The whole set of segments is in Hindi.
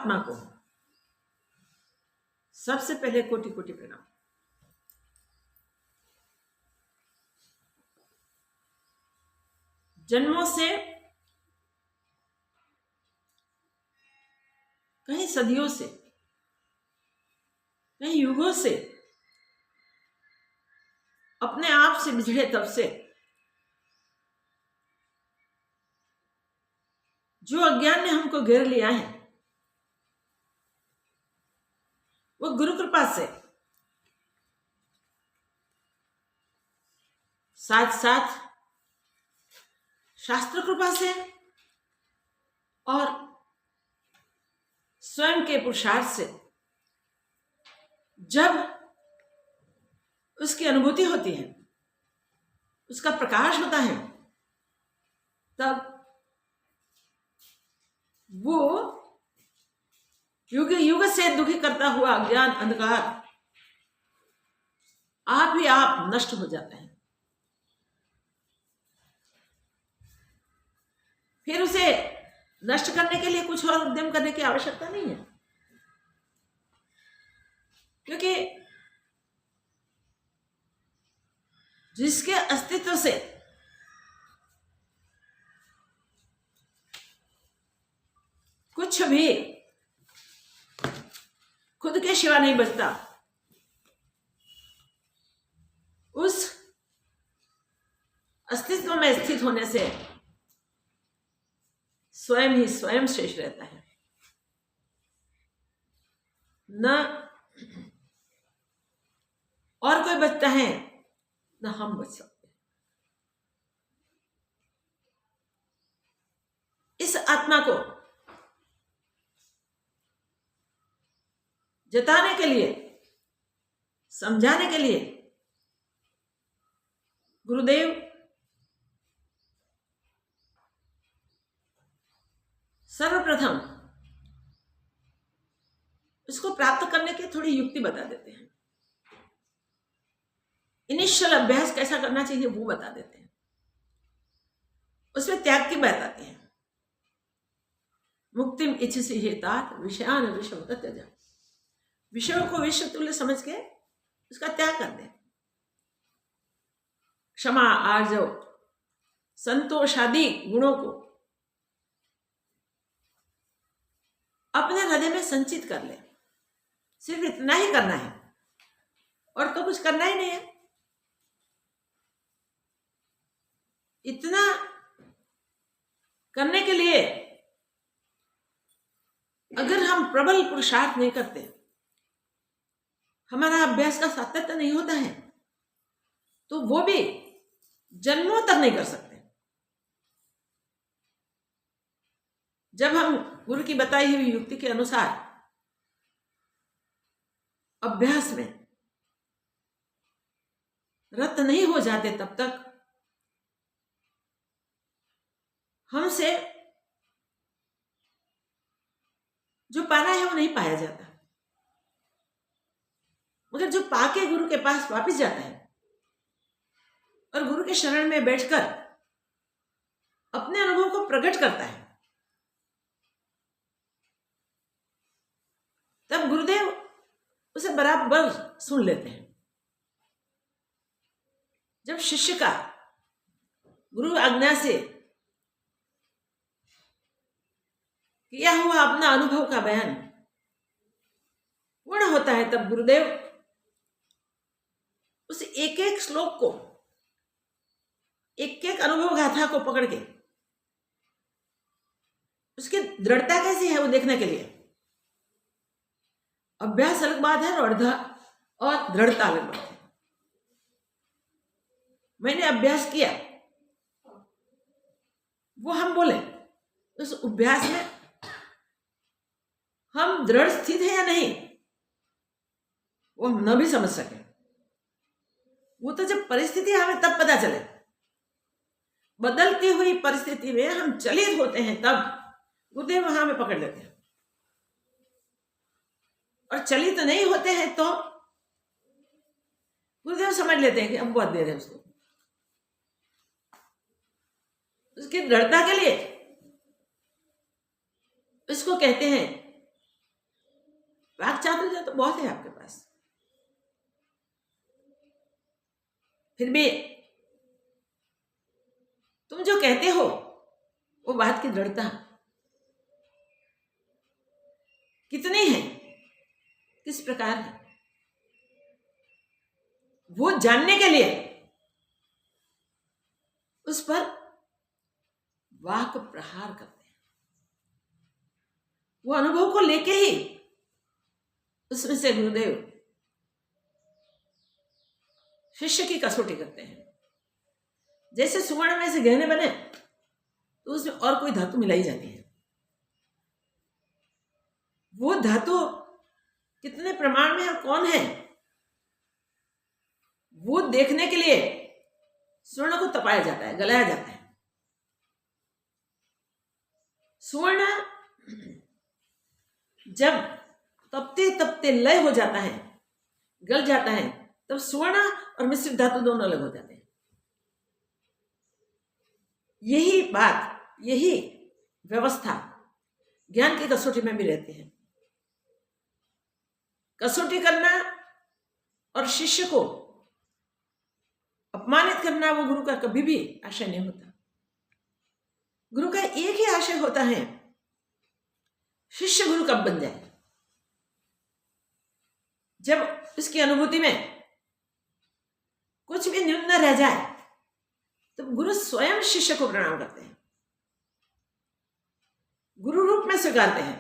आत्मा को सबसे पहले कोटि कोटि प्रणाम। जन्मों से, कहीं सदियों से, कहीं युगों से अपने आप से बिछड़े तब से जो अज्ञान ने हमको घेर लिया है, वो गुरु कृपा से, साथ साथ शास्त्र कृपा से और स्वयं के पुरुषार्थ से जब उसकी अनुभूति होती है, उसका प्रकाश होता है, तब वो युग युग से दुखी करता हुआ अज्ञान अंधकार आप ही आप नष्ट हो जाता है। फिर उसे नष्ट करने के लिए कुछ और उद्यम करने की आवश्यकता नहीं है, क्योंकि जिसके अस्तित्व से कुछ भी खुद के सिवा नहीं बचता, उस अस्तित्व में स्थित होने से स्वयं ही स्वयं शेष रहता है, न और कोई बचता है, न हम बच सकते। इस आत्मा को जताने के लिए, समझाने के लिए गुरुदेव सर्वप्रथम इसको प्राप्त करने की थोड़ी युक्ति बता देते हैं। इनिशियल अभ्यास कैसा करना चाहिए वो बता देते हैं, उसमें त्याग की बात आती है। मुक्तिम इच्छसि हेतात विषयान विषम त्यज, विषयों को विश्व तुल्य समझ के उसका त्याग कर दे। क्षमा, आर्जव, संतोष आदि गुणों को अपने हृदय में संचित कर ले। सिर्फ इतना ही करना है और तो कुछ करना ही नहीं है। इतना करने के लिए अगर हम प्रबल पुरुषार्थ नहीं करते, हमारा अभ्यास का सातत्य नहीं होता है, तो वो भी जन्मों तक नहीं कर सकते। जब हम गुरु की बताई हुई युक्ति के अनुसार अभ्यास में रत नहीं हो जाते, तब तक हमसे जो पाना है वो नहीं पाया जाता। मगर जो पाके गुरु के पास वापस जाता है और गुरु के शरण में बैठकर अपने अनुभव को प्रकट करता है, तब गुरुदेव उसे बराबर सुन लेते हैं। जब शिष्य का गुरु आज्ञा से किया हुआ अपना अनुभव का बयान पूर्ण होता है, तब गुरुदेव उस एक एक श्लोक को, एक एक अनुभव गाथा को पकड़ के उसकी दृढ़ता कैसी है वो देखने के लिए, अभ्यास अलग बात है और दृढ़ता अलग बात है। मैंने अभ्यास किया, वो हम बोले उस अभ्यास में हम दृढ़ स्थित है या नहीं, वो हम न भी समझ सके। वो तो जब परिस्थिति हमें तब पता चले, बदलती हुई परिस्थिति में हम चलित होते हैं, तब गुरुदेव वहां में पकड़ लेते हैं। और चलित नहीं होते हैं तो गुरुदेव समझ लेते हैं कि अब बहुत देर है, उसको उसकी दृढ़ता के लिए इसको कहते हैं बहुत है आपके पास, फिर भी तुम जो कहते हो वो बात की दृढ़ता कितनी है, किस प्रकार है, वो जानने के लिए उस पर वाक प्रहार करते हैं। वो अनुभव को लेके ही उसमें से गुरुदेव शिष्य की कसौटी करते हैं। जैसे सुवर्ण में से गहने बने तो उसमें और कोई धातु मिलाई जाती है। वो धातु कितने प्रमाण में और कौन है, वो देखने के लिए स्वर्ण को तपाया जाता है, गलाया जाता है। स्वर्ण जब तपते तपते लय हो जाता है, गल जाता है, तब स्वर्ण और मिश्रित धातु दोनों अलग हो जाते हैं। यही बात, यही व्यवस्था ज्ञान की कसौटी में भी रहती है। कसौटी करना और शिष्य को अपमानित करना वो गुरु का कभी भी आशय नहीं होता। गुरु का एक ही आशय होता है, शिष्य गुरु कब बन जाए। जब उसकी अनुभूति में कुछ भी न्यून न रह जाए तो गुरु स्वयं शिष्य को प्रणाम करते हैं, गुरु रूप में स्वीकारते हैं,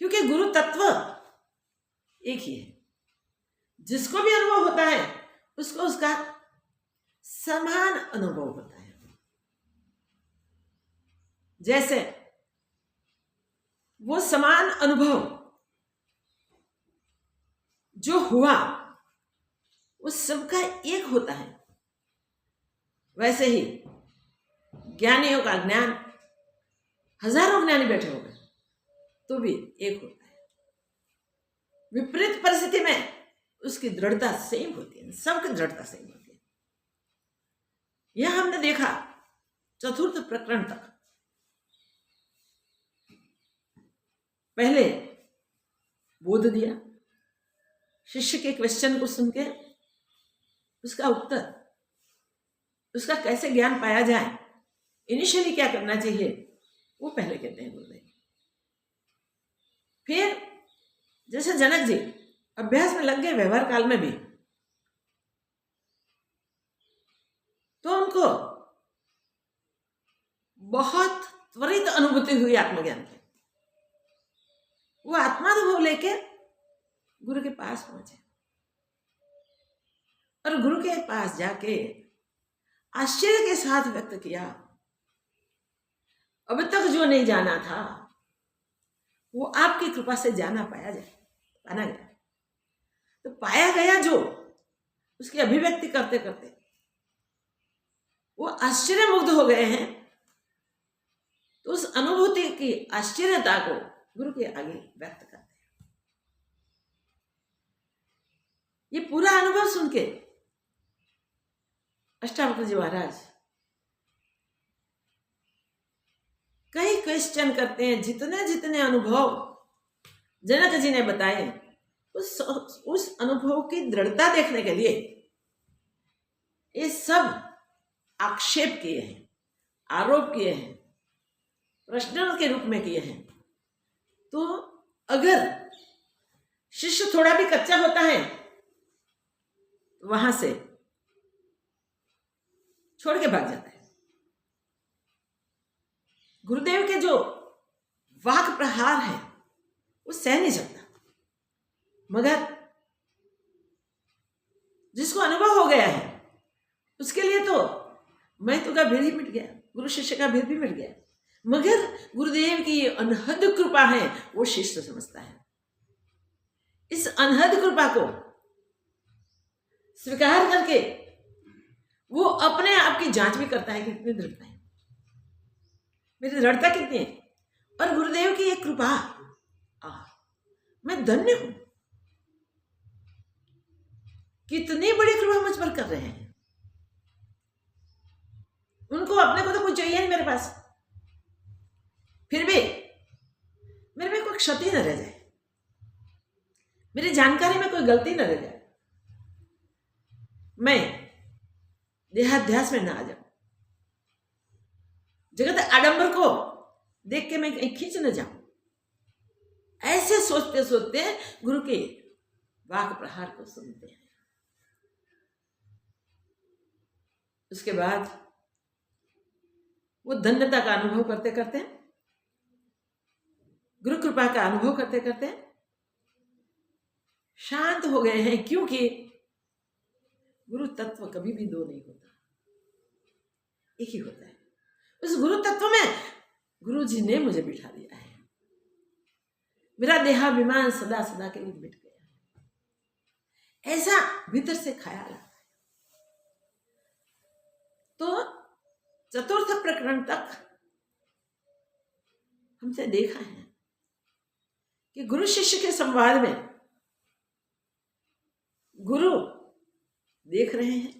क्योंकि गुरु तत्व एक ही है। जिसको भी अनुभव होता है उसको उसका समान अनुभव होता है। जैसे वो समान अनुभव जो हुआ उस सबका एक होता है, वैसे ही ज्ञानियों का ज्ञान, हजारों ज्ञानी बैठे हो गए तो भी एक होता है। विपरीत परिस्थिति में उसकी दृढ़ता सेम होती है, सबकी दृढ़ता सेम होती है। यह हमने देखा चतुर्थ प्रकरण तक। पहले बोध दिया, शिष्य के क्वेश्चन को सुन के उसका उत्तर, उसका कैसे ज्ञान पाया जाए, इनिशियली क्या करना चाहिए, वो पहले कहते हैं गुरुदेव। फिर जैसे जनक जी अभ्यास में लग गए व्यवहार काल में भी, तो उनको बहुत त्वरित अनुभूति हुई आत्मज्ञान की। वो आत्मानुभव लेके गुरु के पास पहुंचे और गुरु के पास जाके आश्चर्य के साथ व्यक्त किया, अब तक जो नहीं जाना था वो आपकी कृपा से जाना पाना गया। तो पाया गया जो, उसकी अभिव्यक्ति करते करते वो आश्चर्य मुग्ध हो गए हैं। तो उस अनुभूति की आश्चर्यता को गुरु के आगे व्यक्त करते हैं। ये पूरा अनुभव सुन के अष्टावक्र जी महाराज कई क्वेश्चन करते हैं। जितने जितने अनुभव जनक जी ने बताए, उस अनुभव की दृढ़ता देखने के लिए ये सब आक्षेप किए हैं, आरोप किए हैं, प्रश्नों के रूप में किए हैं। तो अगर शिष्य थोड़ा भी कच्चा होता है तो वहां से छोड़ के भाग जाता है। गुरुदेव के जो वाक प्रहार है वो सह नहीं सकता, मगर जिसको अनुभव हो गया है उसके लिए तो मैं तो का भेद ही मिट गया, गुरु शिष्य का भेद भी मिट गया। मगर गुरुदेव की अनहद कृपा है वो शिष्य समझता है। इस अनहद कृपा को स्वीकार करके वो अपने आप की जांच भी करता है कि कितनी दृढ़ता है, मेरी दृढ़ता कितनी है। और गुरुदेव की एक कृपा, मैं धन्य हूं, कितनी बड़ी कृपा मुझ पर कर रहे हैं। उनको अपने को तो कुछ चाहिए नहीं मेरे पास, फिर भी मेरे में कोई क्षति न रह जाए, मेरी जानकारी में कोई गलती न रह जाए, मैं देहाध्यास में ना आ जाऊं, जगत आडंबर को देख के मैं कहीं खींच न जाऊं। ऐसे सोचते सोचते गुरु के वाक प्रहार को सुनते हैं। उसके बाद वो धन्यता का अनुभव करते करते, गुरु कृपा का अनुभव करते करते शांत हो गए हैं, क्योंकि गुरु तत्व कभी भी दो नहीं होता, एक ही होता है। उस गुरु तत्व में गुरु जी ने मुझे बिठा दिया है। मेरा देहाभिमान सदा सदा के लिए मिट गया है, ऐसा भीतर से ख्याल आता है। तो चतुर्थ प्रकरण तक हमसे देखा है कि गुरु शिष्य के संवाद में गुरु देख रहे हैं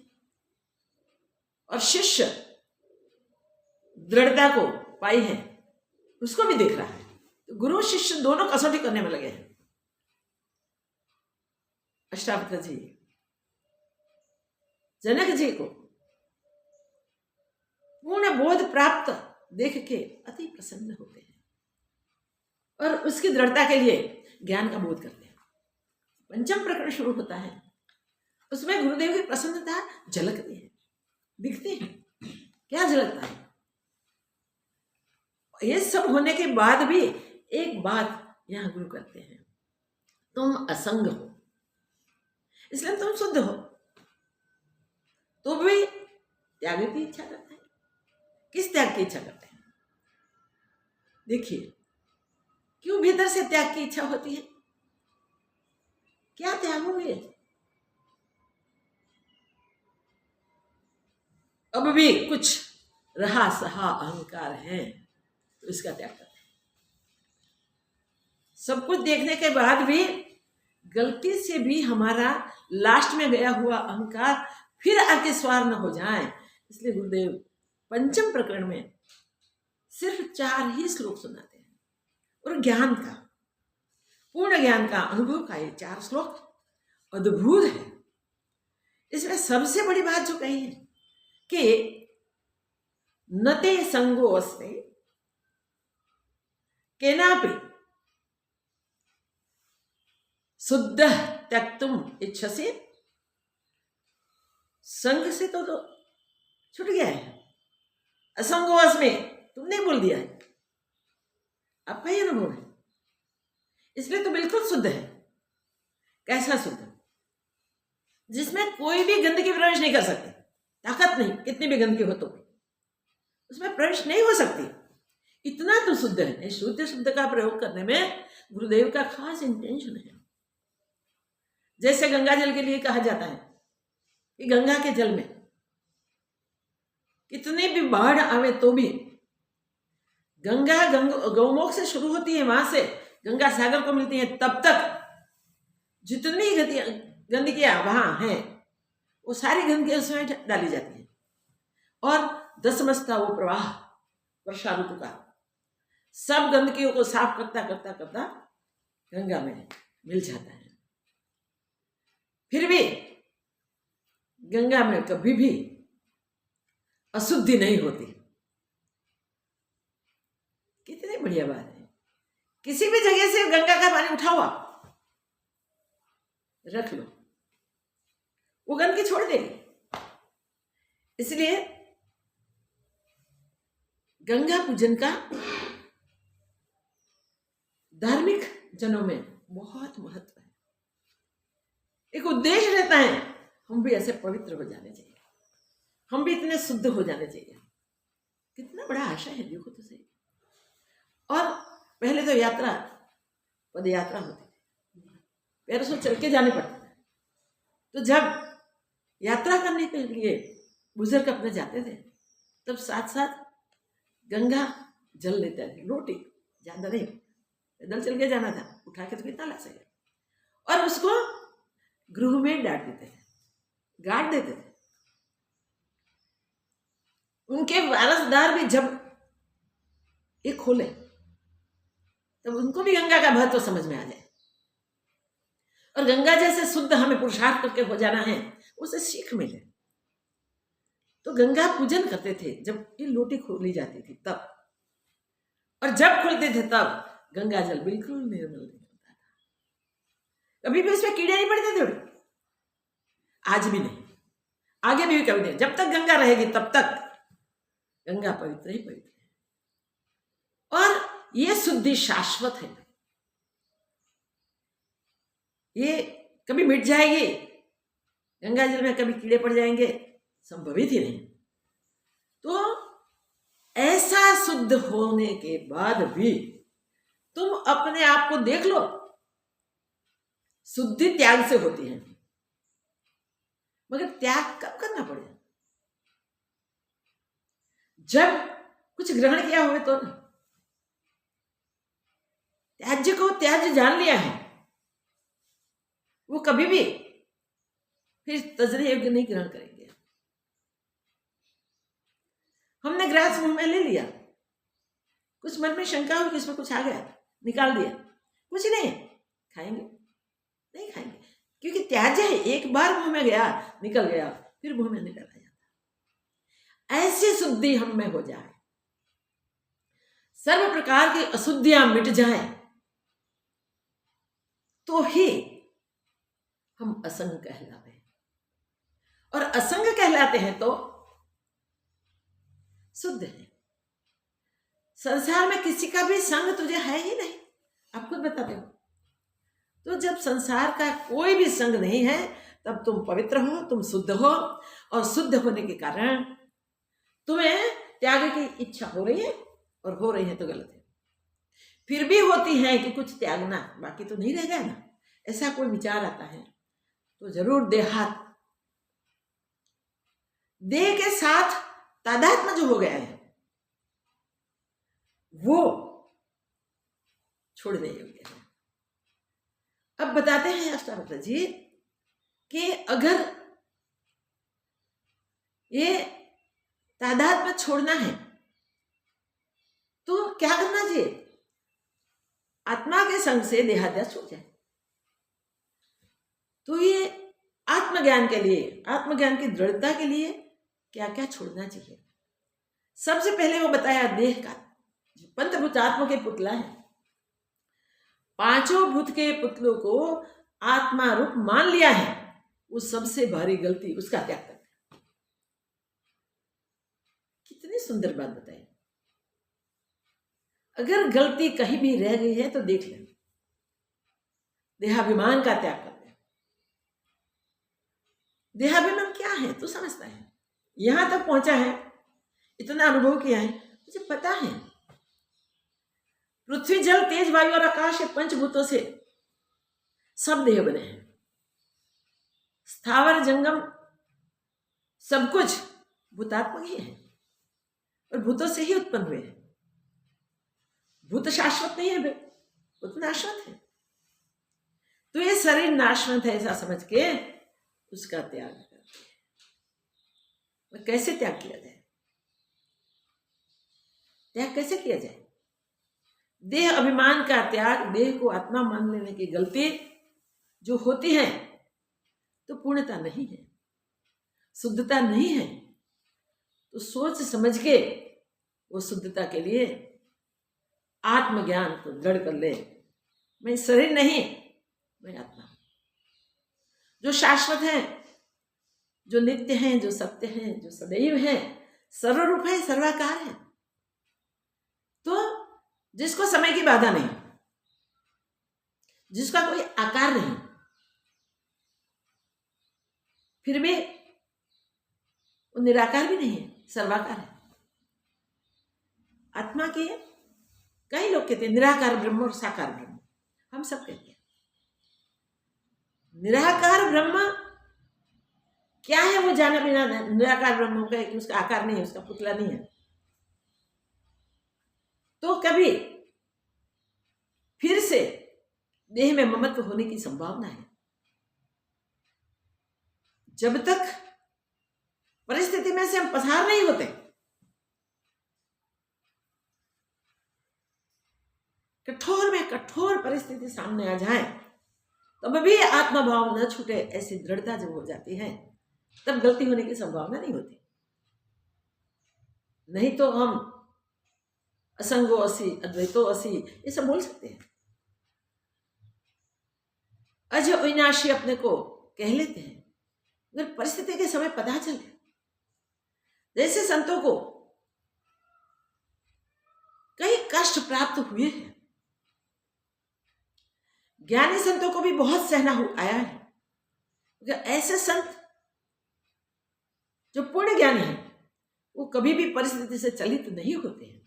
और शिष्य दृढ़ता को पाई है उसको भी देख रहा है। तो गुरु शिष्य दोनों कसौटी करने में लगे हैं। अष्टावक्र जी जनक जी को पूर्ण बोध प्राप्त देख के अति प्रसन्न होते हैं और उसकी दृढ़ता के लिए ज्ञान का बोध करते हैं। पंचम प्रकरण शुरू होता है, उसमें गुरुदेव की प्रसन्नता झलकती है, दिखती है। क्या झलकता है? ये सब होने के बाद भी एक बात यहां गुरु करते हैं, तुम असंग हो, इसलिए तुम शुद्ध हो, तो भी त्याग की इच्छा करते हैं। किस त्याग की इच्छा करते हैं? देखिए, क्यों भीतर से त्याग की इच्छा होती है? क्या त्यागोगे? अब भी कुछ रहा सहा अहंकार है तो इसका त्याग करते हैं। सब कुछ देखने के बाद भी गलती से भी हमारा लास्ट में गया हुआ अहंकार फिर आके स्वार न हो जाए, इसलिए गुरुदेव पंचम प्रकरण में सिर्फ 4 ही श्लोक सुनाते हैं और ज्ञान का, पूर्ण ज्ञान का अनुभव का ये 4 श्लोक अद्भुत है। इसमें सबसे बड़ी बात जो कही है कि नते संगो अस्ते केनापि शुद्ध त्यक्तुम इच्छसि। संग से तो छूट गया है, असंगोवश में तुमने बोल दिया है, आपका ही अनुभव है, इसलिए तो बिल्कुल शुद्ध है। कैसा शुद्ध? जिसमें कोई भी गंदगी प्रवेश नहीं कर सकती, ताकत नहीं, कितनी भी गंदगी हो तो उसमें प्रवेश नहीं हो सकती, इतना तो शुद्ध है। शुद्ध शब्द का प्रयोग करने में गुरुदेव का खास इंटेंशन है। जैसे गंगा जल के लिए कहा जाता है कि गंगा के जल में कितनी भी बाढ़ आवे तो भी गंगा गौमुख से शुरू होती है, वहां से गंगा सागर को मिलती है, तब तक जितनी गंदगियां वहां हैं वो सारी गंदगी उसमें डाली जाती है और दसमस्ता वो प्रवाह वर्षा ऋतु का सब गंदगियों को साफ करता करता करता गंगा में मिल जाता है। फिर भी गंगा में कभी भी अशुद्धि नहीं होती। कितनी बढ़िया बात है। किसी भी जगह से गंगा का पानी उठाओ, आप रख लो, वो गंदगी छोड़ देगी। इसलिए गंगा पूजन का धार्मिक जनों में बहुत महत्व है। एक उद्देश्य रहता है, हम भी ऐसे पवित्र हो जाने चाहिए, हम भी इतने शुद्ध हो जाने चाहिए। कितना बड़ा आशा है, देखो तो सही। और पहले तो यात्रा पद यात्रा होती थी, पैरों से चल के जाने पड़ते थे। तो जब यात्रा करने के लिए बुजुर्ग अपने जाते थे, तब साथ साथ गंगा जल लेते थे, लोटी, ज्यादा नहीं, पैदल चल के जाना था, उठा के तो कितना ला सके, और उसको गृह में डाल देते थे, गाड़ देते थे। उनके वारसदार भी जब ये खोले तब उनको भी गंगा का महत्व समझ में आ जाए। और गंगा जैसे शुद्ध हमें पुरुषार्थ करके हो जाना है, उसे सीख मिले। तो गंगा पूजन करते थे जब ये लोटी खोली जाती थी तब, और जब खोलते थे तब गंगा जल बिल्कुल निर्मल नहीं होता था, कभी भी उसमें कीड़े नहीं पड़ते थे, आज भी नहीं, आगे भी कभी नहीं। जब तक गंगा रहेगी तब तक गंगा पवित्र ही पवित्र है, और ये शुद्धि शाश्वत है, ये कभी मिट जाएगी। गंगा जल में कभी कीड़े पड़ जाएंगे, संभवित ही नहीं। तो ऐसा शुद्ध होने के बाद भी तुम अपने आप को देख लो, शुद्धि त्याग से होती है, मगर त्याग कब करना पड़े? जब कुछ ग्रहण किया हुए तो ना। त्याज्य को त्याज्य जान लिया है, वो कभी भी फिर तजने योग्य नहीं ग्रहण करेंगे। हमने ग्रास मुंह में ले लिया, कुछ मन में शंका हुई कि इसमें कुछ आ गया, निकाल दिया, कुछ नहीं खाएंगे, नहीं खाएंगे, क्योंकि त्याज्य है, एक बार मुंह में गया निकल गया, फिर मुंह में निकल आ जाता। ऐसी शुद्धि हम में हो जाए, सर्व प्रकार की अशुद्धियां मिट जाए, तो ही हम असंग कहलाते हैं। और असंग कहलाते हैं तो शुद्ध है। संसार में किसी का भी संग तुझे है ही नहीं, आप खुद बताते हो। तो जब संसार का कोई भी संग नहीं है, तब तुम पवित्र हो, तुम शुद्ध हो, और शुद्ध होने के कारण तुम्हें त्याग की इच्छा हो रही है, और हो रही है तो गलत है। फिर भी होती है कि कुछ त्यागना, बाकी तो नहीं रह गया ना, ऐसा कोई विचार आता है तो जरूर देहात, देह के साथ तादात्म्य जो हो गया है वो छोड़ने योग्य है। अब बताते हैं अष्टावक्र जी कि अगर ये तादात्म्य छोड़ना है तो क्या करना चाहिए? आत्मा के संग से देहाध्यास छूट जाए। तो ये आत्मज्ञान के लिए, आत्मज्ञान की दृढ़ता के लिए क्या क्या छोड़ना चाहिए? सबसे पहले वो बताया देह का, पंचभूतात्मा के पुतला है, पांचों भूत के पुतलों को आत्मा रूप मान लिया है, वो सबसे भारी गलती, उसका त्याग करना है। कितनी सुंदर बात बताई। अगर गलती कहीं भी रह गई है तो देख लें, देहाभिमान का त्याग करते हैं। देहाभिमान क्या है तू समझता है, यहां तक पहुंचा है, इतना अनुभव किया है, तुझे पता है पृथ्वी जल तेज वायु और आकाश के पंचभूतों से सब देह बने हैं। स्थावर जंगम सब कुछ भूतात्मक ही है, और भूतों से ही उत्पन्न हुए हैं। भूत शाश्वत नहीं है, भूत नाशवत है। तो ये शरीर नाशवत है ऐसा समझ के उसका त्याग करते हैं। कैसे त्याग किया जाए? त्याग कैसे किया जाए? देह अभिमान का त्याग, देह को आत्मा मान लेने की गलती जो होती है तो पूर्णता नहीं है, शुद्धता नहीं है। तो सोच समझ के वो शुद्धता के लिए आत्मज्ञान को दृढ़ कर ले। मैं शरीर नहीं, मैं आत्मा हूं, जो शाश्वत है, जो नित्य है, जो सत्य है, जो सदैव है, सर्वरूप है, सर्वाकार है। तो जिसको समय की बाधा नहीं, जिसका कोई आकार नहीं, फिर भी वो निराकार भी नहीं है, सर्वाकार है। आत्मा के कई लोग कहते हैं निराकार ब्रह्म और साकार ब्रह्म, हम सब कहते हैं। निराकार ब्रह्म क्या है वो जाने बिना निराकार ब्रह्म का कि उसका आकार नहीं है, उसका पुतला नहीं है, तो कभी फिर से देह में ममत्व होने की संभावना है। जब तक परिस्थिति में से हम पसार नहीं होते, कठोर में कठोर परिस्थिति सामने आ जाए तब भी आत्मभाव न छूटे, ऐसी दृढ़ता जब हो जाती है तब गलती होने की संभावना नहीं होती। नहीं तो हम असंगो असि अद्वैतो असि ये सब बोल सकते हैं, अज अविनाशी अपने को कह लेते हैं, अगर परिस्थिति के समय पता चले, जैसे संतों को कई कष्ट प्राप्त हुए हैं, ज्ञानी संतों को भी बहुत सहना आया है। ऐसे संत जो पूर्ण ज्ञानी है वो कभी भी परिस्थिति से चलित नहीं होते हैं।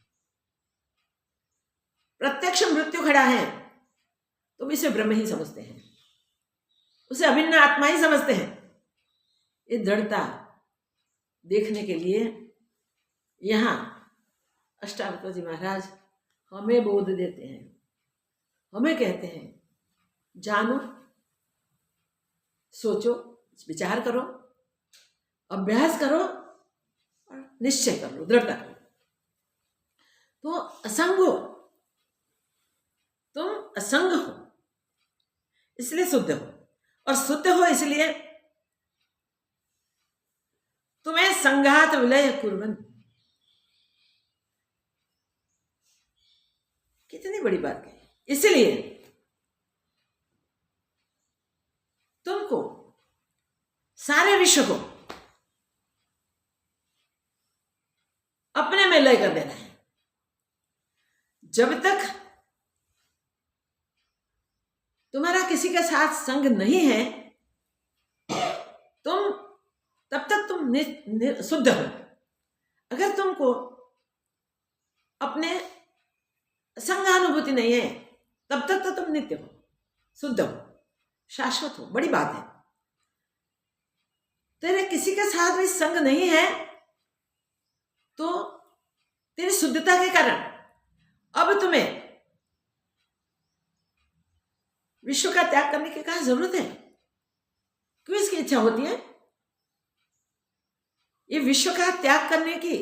प्रत्यक्ष मृत्यु खड़ा है तो इसे ब्रह्म ही समझते हैं, उसे अभिन्न आत्मा ही समझते हैं। ये दृढ़ता देखने के लिए यहाँ अष्टावक्र जी महाराज हमें बोध देते हैं, हमें कहते हैं जानो, सोचो, विचार करो, अभ्यास करो और निश्चय कर लो, दृढ़ता करो। तो असंग हो, तुम असंग हो इसलिए शुद्ध हो, और शुद्ध हो इसलिए तुम्हें संघात विलय कुर्बन। कितनी बड़ी बात कही। इसलिए तुमको सारे विश्व को अपने में लय कर देना है। जब तक तुम्हारा किसी के साथ संग नहीं है तब तक तुम शुद्ध हो। अगर तुमको अपने संगानुभूति नहीं है तब तक तो तुम नित्य हो, शुद्ध हो, शाश्वत हो। बड़ी बात है। तेरे किसी के साथ भी संग नहीं है तो तेरी शुद्धता के कारण अब तुम्हें विश्व का त्याग करने की क्या जरूरत है? क्यों इसकी इच्छा होती है? ये विश्व का त्याग करने की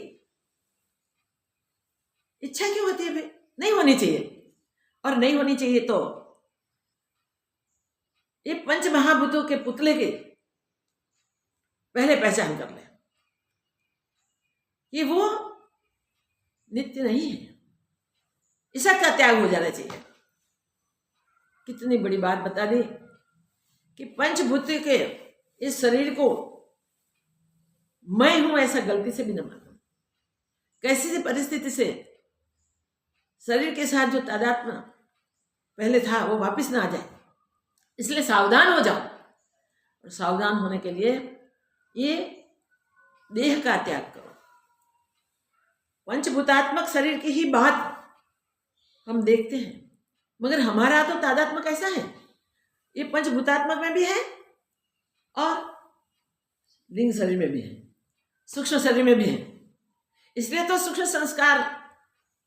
इच्छा क्यों होती है? नहीं होनी चाहिए। और नहीं होनी चाहिए तो ये पंच महाभूतों के पुतले के पहले पहचान कर ले, ये वो नित्य नहीं है, इसका त्याग हो जाना चाहिए। कितनी बड़ी बात बता दी कि पंचभूत के इस शरीर को मैं हूं ऐसा गलती से भी न मानो। कैसी सी परिस्थिति से शरीर के साथ जो तादात्म्य पहले था वो वापस ना आ जाए, इसलिए सावधान हो जाओ। और सावधान होने के लिए ये देह का त्याग करो। पंचभूतात्मक शरीर की ही बात हम देखते हैं, मगर हमारा तो तादात्म्य कैसा है? ये पंचभूतात्मक में भी है और लिंग शरीर में भी है, सूक्ष्म शरीर में भी है। इसलिए तो सूक्ष्म संस्कार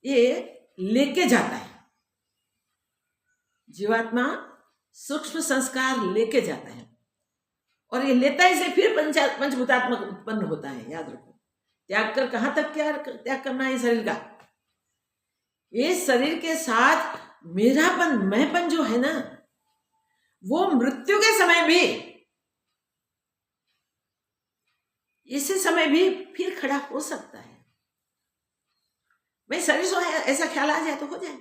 ये लेके जाता है, जीवात्मा सूक्ष्म संस्कार लेके जाता है और ये लेता है, इसलिए फिर पंचभूतात्मक उत्पन्न होता है। याद रखो, त्याग कर कहां तक क्या त्याग करना है शरीर का? ये शरीर के साथ मेरापन, मैंपन जो है ना, वो मृत्यु के समय भी, इसी समय भी फिर खड़ा हो सकता है। भाई शरीर सो है ऐसा ख्याल आ जाए तो हो जाए।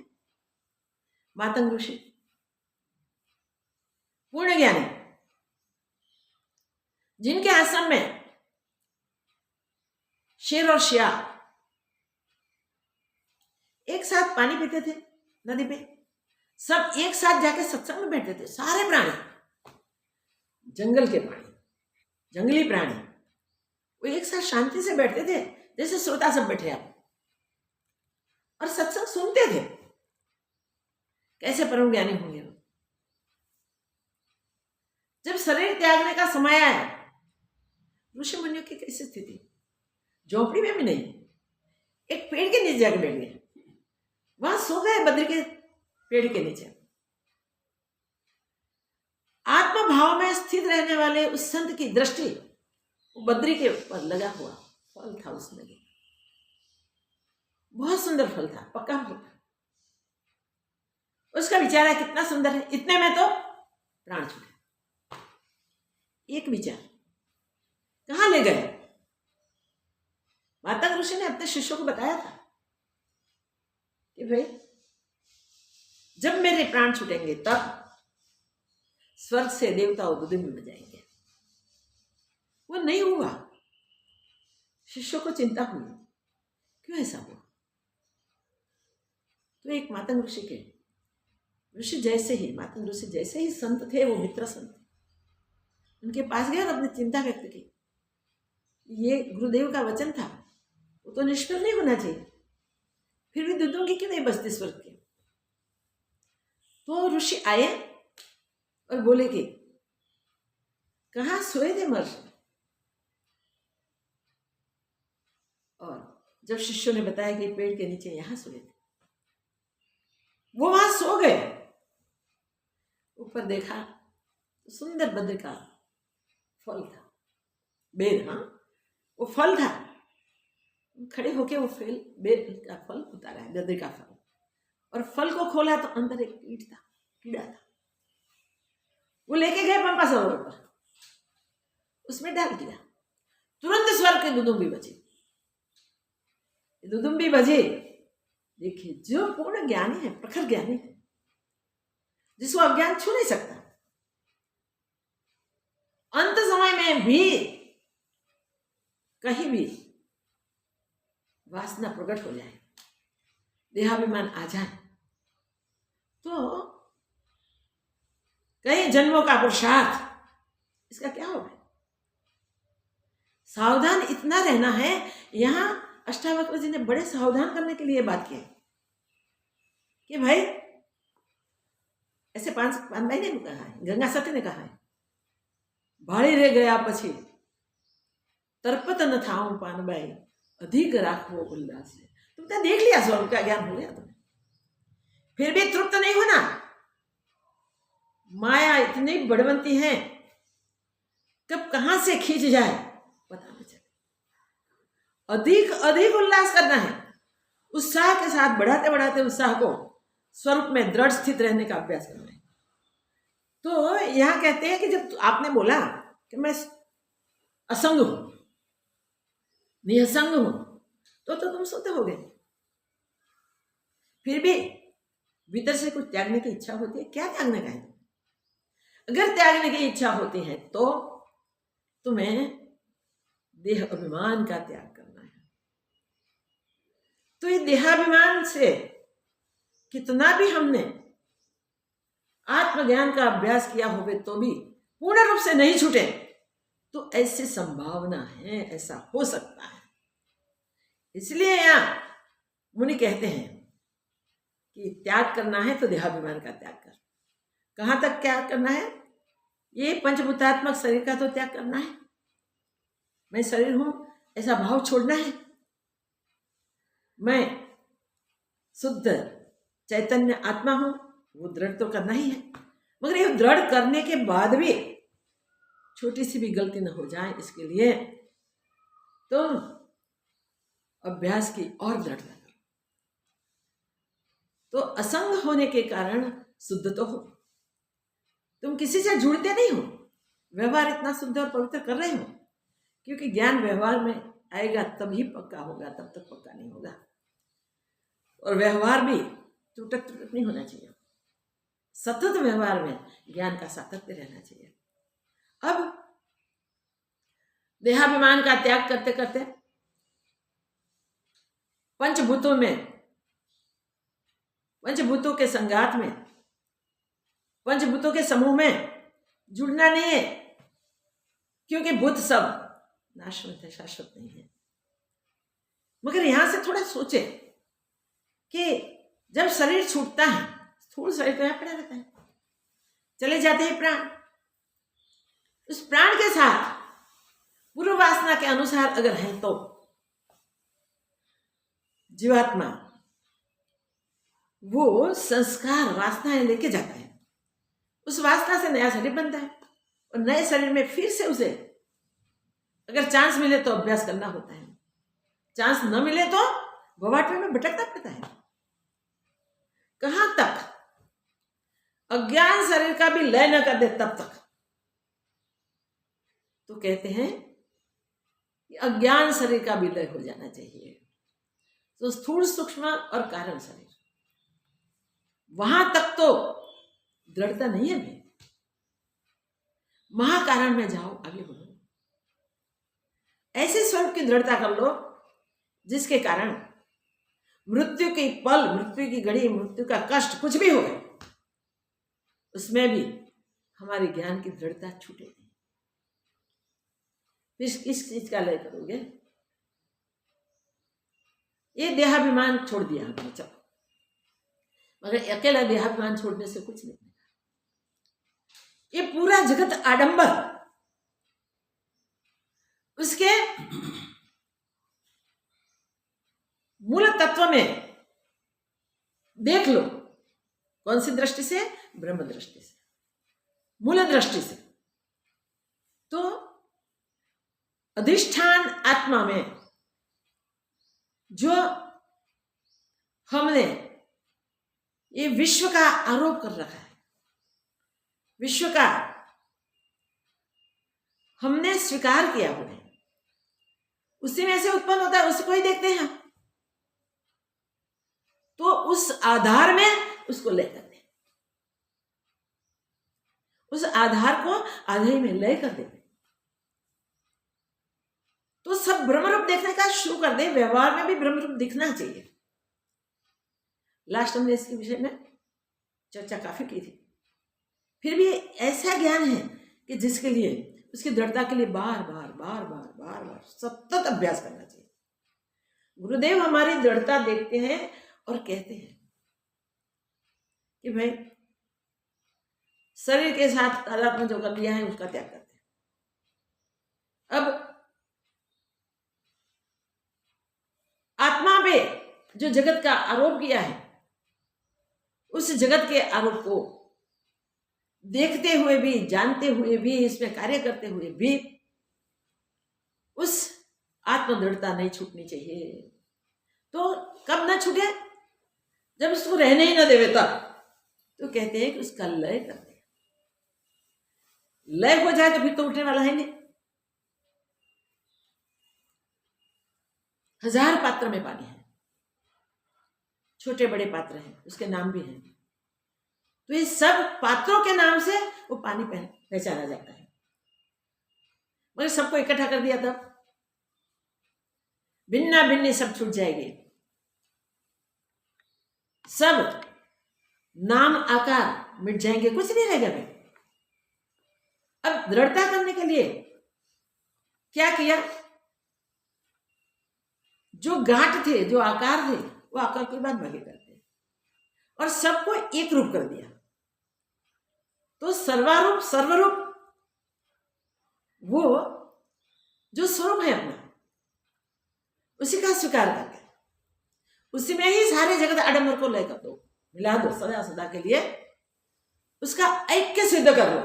मातंग ऋषि पूर्ण ज्ञानी, जिनके आश्रम में शेर और शियाल एक साथ पानी पीते थे नदी पे, सब एक साथ जाके सत्संग में बैठते थे। सारे प्राणी, जंगल के प्राणी, जंगली प्राणी, वो एक साथ शांति से बैठते थे जैसे श्रोता सब बैठे आप, और सत्संग सुनते थे। कैसे परम ज्ञानी होंगे वो? जब शरीर त्यागने का समय आया, ऋषि मुनियों की कैसी स्थिति? झोपड़ी में भी नहीं, एक पेड़ के नीचे जाकर बैठ गए, वहां सो गए बद्री के पेड़ के नीचे। आत्मभाव में स्थित रहने वाले उस संत की दृष्टि बद्री के ऊपर लगा हुआ फल था, उसमें बहुत सुंदर फल था, पक्का फल था। उसका विचार है कितना सुंदर है। इतने में तो प्राण छूटे। एक विचार कहाँ ले गए? माता ऋषि ने अपने शिष्यों को बताया था कि भाई जब मेरे प्राण छूटेंगे तब स्वर्ग से देवता उद्दिन में जाएंगे। वो नहीं हुआ। शिष्यों को चिंता हुई, क्यों ऐसा हुआ? तो एक मातंग ऋषि के ऋषि जैसे ही मातंग ऋषि जैसे ही संत थे, वो मित्र संत, उनके पास गए और अपनी चिंता व्यक्त की। ये गुरुदेव का वचन था, वो तो निष्फल नहीं होना चाहिए, फिर भी दुदुम्बी क्यों नहीं बचती स्वर्ग के? तो ऋषि आए और बोले कि कहाँ सोए थे महर्षि? और जब शिष्यों ने बताया कि पेड़ के नीचे यहां सोए थे, वो वहां सो गए। ऊपर देखा तो सुंदर बद्र का फल था, बेर, हाँ वो फल था। खड़े होके वो बेर का फल उतारा है, बद्र का फल, और फल को खोला तो अंदर एक कीड़ा था। वो लेके गए पंपा सरोवर पर, उसमें डाल दिया। तुरंत स्वर्ग के दुदुम्बी बजे। दुदुम्बी बजे, देखिए जो पूर्ण ज्ञानी है, प्रखर ज्ञानी है, जिसको अज्ञान छू नहीं सकता, अंत समय में भी कहीं भी वासना प्रकट हो जाए, देहाभिमान आ जाए, तो कई जन्मों का पुरुषार्थ, इसका क्या होगा? सावधान इतना रहना है। यहां अष्टावक्र जी ने बड़े सावधान करने के लिए बात की कि भाई ऐसे पांच महीने ने कहा है, गंगा सती ने कहा है, भाड़ी रह गया पछी तरपत न थाऊं पानबाई अधिक राखो उल्लास से। तुमने देख लिया, स्वर्ग का ज्ञान हो गया तुम्हें, फिर भी तृप्त नहीं होना। माया इतनी बड़वंती है, कब कहां से खींच जाए पता नहीं चले। अधिक अधिक उल्लास करना है, उत्साह के साथ बढ़ाते बढ़ाते उत्साह को स्वरूप में दृढ़ स्थित रहने का अभ्यास करना है। तो यहां कहते हैं कि जब आपने बोला कि मैं असंग हूं, निसंग हूं, तो तुम सोते हो गए, फिर भी भीतर से कुछ त्यागने की इच्छा होती है। क्या त्यागने का है? अगर त्यागने की इच्छा होती है तो तुम्हें देह अभिमान का त्याग करना है। तो ये देहाभिमान से कितना भी हमने आत्मज्ञान का अभ्यास किया होवे तो भी पूर्ण रूप से नहीं छूटे, तो ऐसी संभावना है, ऐसा हो सकता है। इसलिए यहां मुनि कहते हैं कि त्याग करना है तो देहाभिमान का त्याग कर। कहां तक त्याग करना है? ये पंचभूतात्मक शरीर का तो त्याग करना है, मैं शरीर हूं ऐसा भाव छोड़ना है, मैं शुद्ध चैतन्य आत्मा हूं, वो दृढ़ तो करना ही है। मगर ये दृढ़ करने के बाद भी छोटी सी भी गलती न हो जाए, इसके लिए तो अभ्यास की और दृढ़ता करो। तो असंग होने के कारण शुद्ध तो हो, तुम किसी से जुड़ते नहीं हो, व्यवहार इतना शुद्ध और पवित्र कर रहे हो, क्योंकि ज्ञान व्यवहार में आएगा तभी पक्का होगा, तब तक पक्का नहीं होगा। और व्यवहार भी टूटक नहीं होना चाहिए, सतत व्यवहार में ज्ञान का सातत्य रहना चाहिए। अब देहाभिमान का त्याग करते करते पंचभूतों में, पंचभूतों के संगात में, पंचभूतों के समूह में जुड़ना नहीं है, क्योंकि भूत सब नाशवंत है, शाश्वत नहीं है। मगर यहां से थोड़ा सोचे कि जब शरीर छूटता है, स्थूल शरीर तो यहां पड़ा रहता है, चले जाते हैं प्राण, उस प्राण के साथ पूर्व वासना के अनुसार अगर है तो जीवात्मा वो संस्कार वासनाएं लेके जाता है, उस वासना से नया शरीर बनता है, और नए शरीर में फिर से उसे अगर चांस मिले तो अभ्यास करना होता है, चांस न मिले तो भवाटवे में भटकना पड़ता है। कहां तक? अज्ञान शरीर का भी लय न कर दे तब तक, तो कहते हैं कि अज्ञान शरीर का भी लय हो जाना चाहिए। तो स्थूल सूक्ष्म और कारण शरीर, वहां तक तो दृढ़ता नहीं है भाई। महाकारण में जाओ, आगे बढ़ो, ऐसे स्वरूप की दृढ़ता कर लो जिसके कारण मृत्यु की पल, मृत्यु की घड़ी, मृत्यु का कष्ट कुछ भी हो गए, उसमें भी हमारे ज्ञान की दृढ़ता छूटे नहीं। किस चीज का लय करोगे? ये देहाभिमान छोड़ दिया हमने, चलो, मगर अकेला देहाभिमान छोड़ने से कुछ नहीं। ये पूरा जगत आडंबर, उसके मूल तत्व में देख लो। कौन सी दृष्टि से? ब्रह्म दृष्टि से, मूल दृष्टि से। तो अधिष्ठान आत्मा में जो हमने ये विश्व का आरोप कर रखा है, विश्व का हमने स्वीकार किया हुआ है, उसी में से उत्पन्न होता है, उसको ही देखते हैं। तो उस आधार में उसको लय करते हैं, उस आधार को आधे में लय कर देते हैं। तो सब ब्रह्मरूप देखने का शुरू कर दे, व्यवहार में भी ब्रह्मरूप दिखना चाहिए। लास्ट हमने इसके विषय में चर्चा काफी की थी। फिर भी ऐसा ज्ञान है कि जिसके लिए, उसकी दृढ़ता के लिए बार बार बार बार बार बार सतत अभ्यास करना चाहिए। गुरुदेव हमारी दृढ़ता देखते हैं और कहते हैं कि भाई शरीर के साथ तादात्म्य जो कर लिया है उसका त्याग करते हैं। अब आत्मा पे जो जगत का आरोप किया है, उस जगत के आरोप को देखते हुए भी, जानते हुए भी, इसमें कार्य करते हुए भी उस आत्मदृढ़ता नहीं छूटनी चाहिए। तो कब ना छूटे? जब उसको रहने ही ना देवे तब। तो कहते हैं कि उसका लय कर दे। लय हो जाए तो फिर तो उठने वाला है नहीं। 1000 पात्र में पानी है, छोटे बड़े पात्र हैं, उसके नाम भी हैं। तो ये सब पात्रों के नाम से वो पानी पहचाना जाता है। मगर सबको इकट्ठा कर दिया तब भिन्ना भिन्नी सब छूट जाएगी। सब नाम आकार मिट जाएंगे, कुछ नहीं रहेगा भाई। अब दृढ़ता करने के लिए क्या किया? जो गांठ थे, जो आकार थे, वो आकार के बाद भागे करते और सबको एक रूप कर दिया। तो सर्वारूप सर्वरूप वो जो स्वरूप है अपना, उसी का स्वीकार करके उसी में ही सारे जगत आडंबर को लय कर दो, मिला दो सदा सदा के लिए। उसका ऐक्य सिद्ध कर लो।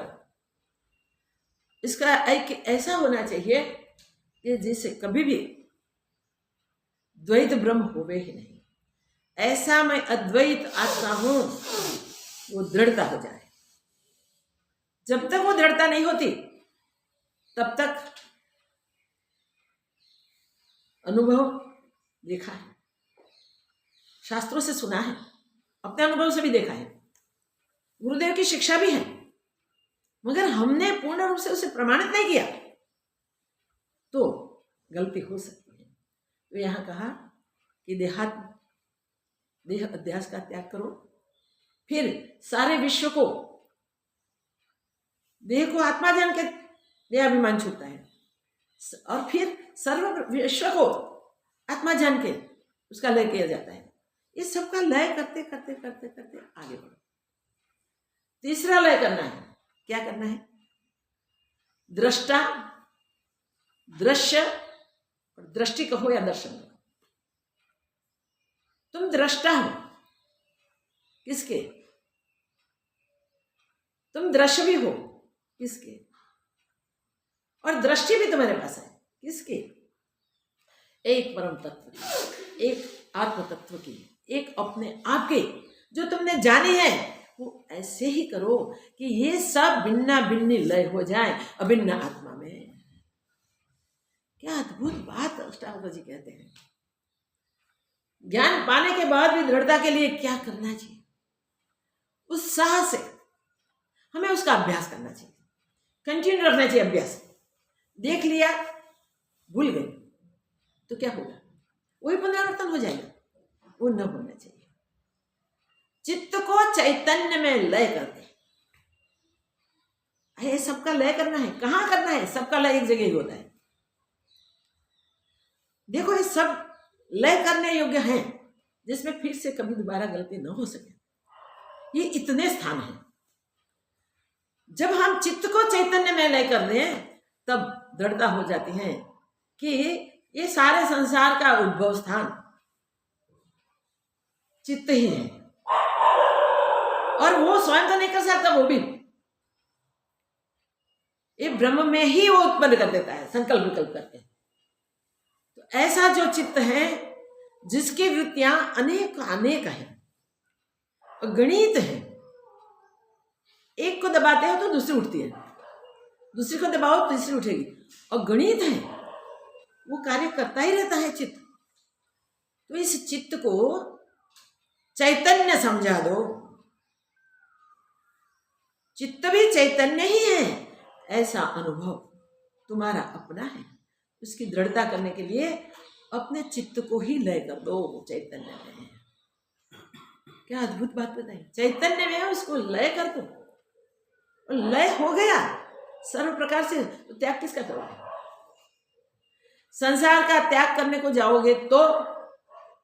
इसका ऐक्य ऐसा होना चाहिए कि जिससे कभी भी द्वैत ब्रह्म होवे ही नहीं। ऐसा मैं अद्वैत आत्मा हूं, वो दृढ़ता हो जाए। जब तक वो दृढ़ता नहीं होती तब तक अनुभव देखा है, शास्त्रों से सुना है, अपने अनुभव से भी देखा है, गुरुदेव की शिक्षा भी है, मगर हमने पूर्ण रूप से उसे प्रमाणित नहीं किया तो गलती हो सकती है। तो यहां कहा कि देह अध्यास का त्याग करो, फिर सारे विश्व को, देह को आत्मा जान के देहाभिमान छूटता है, और फिर सर्व विश्व को आत्मा जान के उसका लय किया जाता है। इस सब का लय करते करते करते करते आगे बढ़ो। तीसरा लय करना है। क्या करना है? दृष्टा, दृश्य और दृष्टि कहो या दर्शन कहो। तुम दृष्टा हो किसके? तुम दृश्य भी हो किसके? और दृष्टि भी तुम्हारे पास है किसके? एक परम तत्व की, एक आत्म तत्व की, एक अपने आप के, जो तुमने जानी है वो ऐसे ही करो कि ये सब भिन्ना भिन्नी लय हो जाए अभिन्न आत्मा में। क्या अद्भुत बात अष्टावक्र जी कहते हैं। ज्ञान पाने के बाद भी दृढ़ता के लिए क्या करना चाहिए? उत्साह से हमें उसका अभ्यास करना चाहिए, कंटिन्यू रखना चाहिए अभ्यास। देख लिया, भूल गए तो क्या होगा? वही पुनरावर्तन हो जाएगा। वो न होना चाहिए। चित्त को चैतन्य में लय कर दे। ये सबका लय करना है। कहाँ करना है? सबका लय एक जगह ही होता है। देखो, ये सब लय करने योग्य हैं, जिसमें फिर से कभी दोबारा गलती न हो सके। ये इतने स्थान हैं। जब हम चित्त को चैतन्य में लय कर दें, तब दृढ़ता हो जाती है कि ये सारे संसार का उद्भव स्थान चित्त ही है, और वो स्वयं तो नहीं कर सकता। वो भी ये ब्रह्म में ही वो उत्पन्न कर देता है, संकल्प विकल्प करके। तो ऐसा जो चित्त है, जिसकी वृत्तियां अनेक अनेक है, गणित है। एक को दबाते हो तो दूसरी उठती है, दूसरी को दबाओ तो तीसरी उठेगी, और गणित है, वो कार्य करता ही रहता है चित्त। तो इस चित्त को चैतन्य समझा दो। चित्त भी चैतन्य ही है, ऐसा अनुभव तुम्हारा अपना है। उसकी दृढ़ता करने के लिए अपने चित्त को ही लय कर दो चैतन्य में। क्या अद्भुत बात बताई। चैतन्य में उसको लय कर दो, और लय हो गया सर्व प्रकार से, तो त्याग किसका करोगे? संसार का त्याग करने को जाओगे तो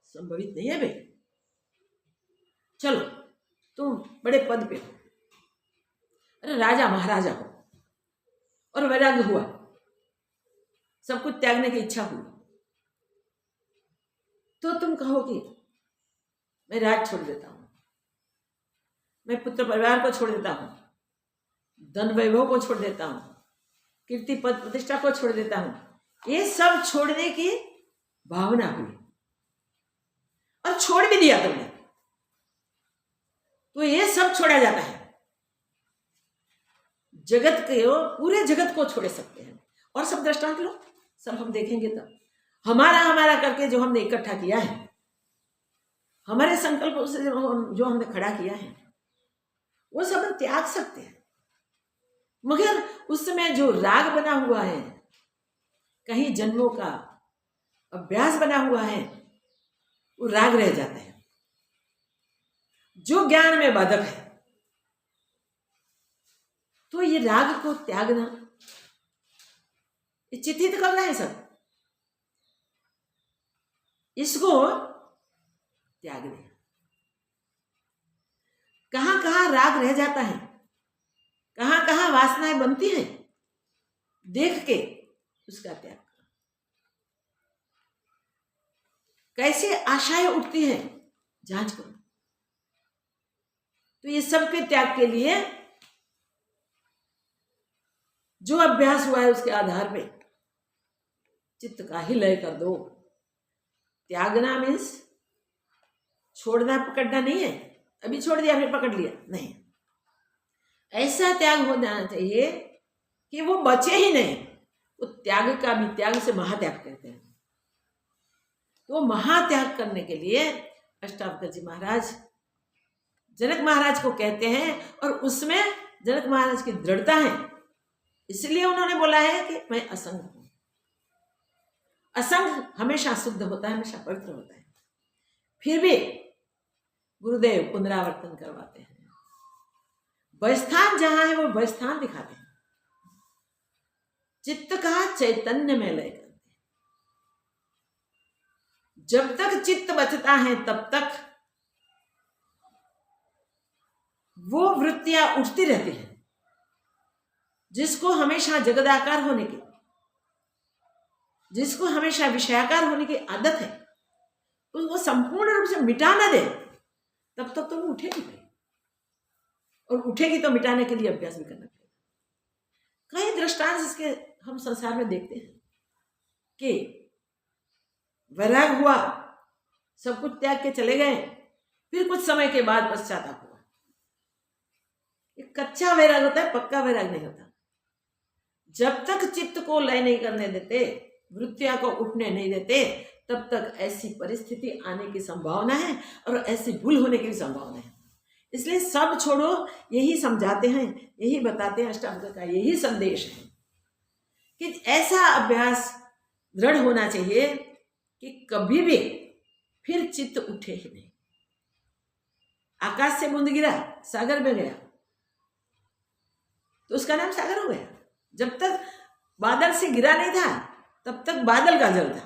संभवित नहीं है भाई। चलो, तुम बड़े पद पे हो, अरे राजा महाराजा हो, और वैराग्य हुआ, सब कुछ त्यागने की इच्छा हुई, तो तुम कहो कि मैं राज छोड़ देता हूं, मैं पुत्र परिवार को छोड़ देता हूं, धन वैभव को छोड़ देता हूं, कीर्ति पद प्रतिष्ठा को छोड़ देता हूं। ये सब छोड़ने की भावना हुई, और छोड़ भी दिया तुमने, तो ये सब छोड़ा जाता है। जगत के पूरे जगत को छोड़ सकते हैं। और सब दृष्टांत लो, सब हम देखेंगे तब। हमारा हमारा करके जो हमने इकट्ठा किया है, हमारे संकल्पों से जो हमने खड़ा किया है, वो सब हम त्याग सकते हैं। मगर उस समय जो राग बना हुआ है, कहीं जन्मों का अभ्यास बना हुआ है, वो राग रह जाता है, जो ज्ञान में बाधक है। तो ये राग को त्यागना, ये चित्तित करना है सब, इसको त्याग दे। कहां कहां राग रह जाता है, कहां कहां वासनाएं बनती हैं, देख के उसका त्याग करो। कैसे आशाएं उठती हैं, जांच करो। तो ये सब के त्याग के लिए जो अभ्यास हुआ है, उसके आधार पे चित्त का ही लय कर दो। त्यागना मीन्स छोड़ना पकड़ना नहीं है, अभी छोड़ दिया फिर पकड़ लिया, नहीं। ऐसा त्याग हो जाना चाहिए कि वो बचे ही नहीं। वो त्याग का भी, त्याग से महात्याग कहते हैं। तो महात्याग करने के लिए अष्टावक्र जी महाराज जनक महाराज को कहते हैं, और उसमें जनक महाराज की दृढ़ता है, इसलिए उन्होंने बोला है कि मैं असंग हूं। असंग हमेशा शुद्ध होता है, हमेशा पवित्र होता है। फिर भी गुरुदेव पुनरावर्तन करवाते हैं। व्यवस्थान जहां है वो व्यवस्थान दिखाते हैं। चित्त का चैतन्य में लय करते हैं। जब तक चित्त बचता है, तब तक वो वृत्तियां उठती रहती हैं, जिसको हमेशा जगदाकार होने की, जिसको हमेशा विषयाकार होने की आदत है, उसको संपूर्ण रूप से मिटा न दे, तब तक तो वो उठेगी नहीं। और उठेगी तो मिटाने के लिए अभ्यास भी करना पड़ेगा। कई दृष्टांत इसके हम संसार में देखते हैं कि वैराग हुआ, सब कुछ त्याग के चले गए, फिर कुछ समय के बाद पश्चाताप हुआ। ये कच्चा वैराग होता है, पक्का वैराग नहीं होता। जब तक चित्त को लय नहीं करने देते, वृत्तियां को उठने नहीं देते, तब तक ऐसी परिस्थिति आने की संभावना है और ऐसी भूल होने की भी संभावना है। इसलिए सब छोड़ो, यही समझाते हैं, यही बताते हैं, अष्टांग का यही संदेश है कि ऐसा अभ्यास दृढ़ होना चाहिए कि कभी भी फिर चित्त उठे ही नहीं। आकाश से बूंद गिरा, सागर में गया, तो उसका नाम सागर हो गया। जब तक बादल से गिरा नहीं था, तब तक बादल का जल था।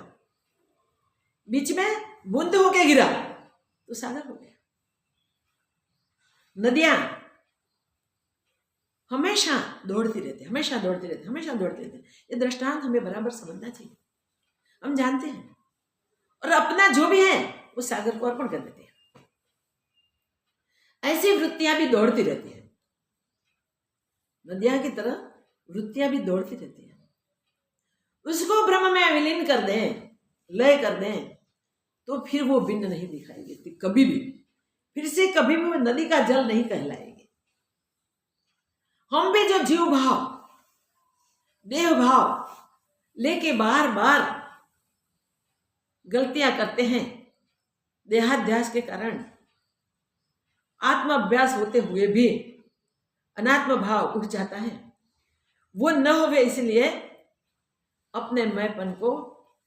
बीच में बूंद होके गिरा तो सागर हो गया। नदियां हमेशा दौड़ती रहती, हमेशा दौड़ती रहती, हमेशा दौड़ती रहती। ये दृष्टांत हमें बराबर समझना चाहिए। हम जानते हैं और अपना जो भी है वो सागर को अर्पण कर देते हैं। ऐसी वृत्तियां भी दौड़ती रहती है, नदियां की तरह वृत्तियां भी दौड़ती रहती है। उसको ब्रह्म में विलीन कर दें, लय कर दें, तो फिर वो भिन्न नहीं दिखाई देती कभी भी। फिर से कभी भी वो नदी का जल नहीं कहलाएगी। हम भी जो जीव भाव, देह भाव लेके बार बार गलतियां करते हैं, देहाध्यास के कारण, आत्म अभ्यास होते हुए भी अनात्म भाव उठ जाता है। वो न होवे इसलिए अपने मैंपन को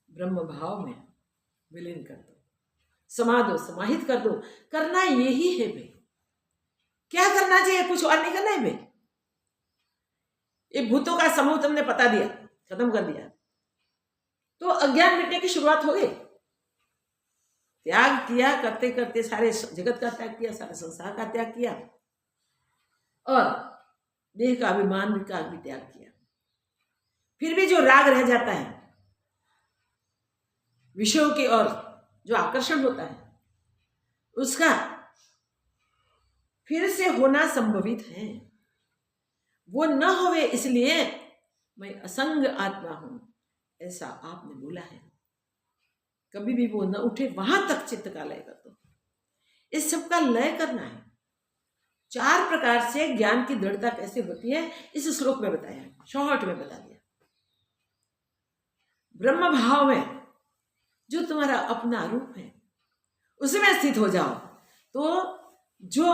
ब्रह्म भाव में विलीन कर दो, समा दो, समाहित कर दो। करना यही है भाई। क्या करना चाहिए? कुछ और नहीं करना है भाई। ये भूतों का समूह तुमने पता दिया, खत्म कर दिया, तो अज्ञान मिटने की शुरुआत हो गई। त्याग किया, करते करते सारे जगत का त्याग किया, सारे संसार का त्याग किया और देह का अभिमान का भी त्याग किया। फिर भी जो राग रह जाता है विषयों की ओर, जो आकर्षण होता है, उसका फिर से होना संभवित है। वो न होवे इसलिए मैं असंग आत्मा हूं, ऐसा आपने बोला है। कभी भी वो न उठे, वहां तक चित्त का लय कर दो। इस सब का लय करना है। 4 प्रकार से ज्ञान की दृढ़ता कैसे होती है इस श्लोक में बताया है, शॉर्ट में बता दिया। ब्रह्म भाव में जो तुम्हारा अपना रूप है उसमें स्थित हो जाओ, तो जो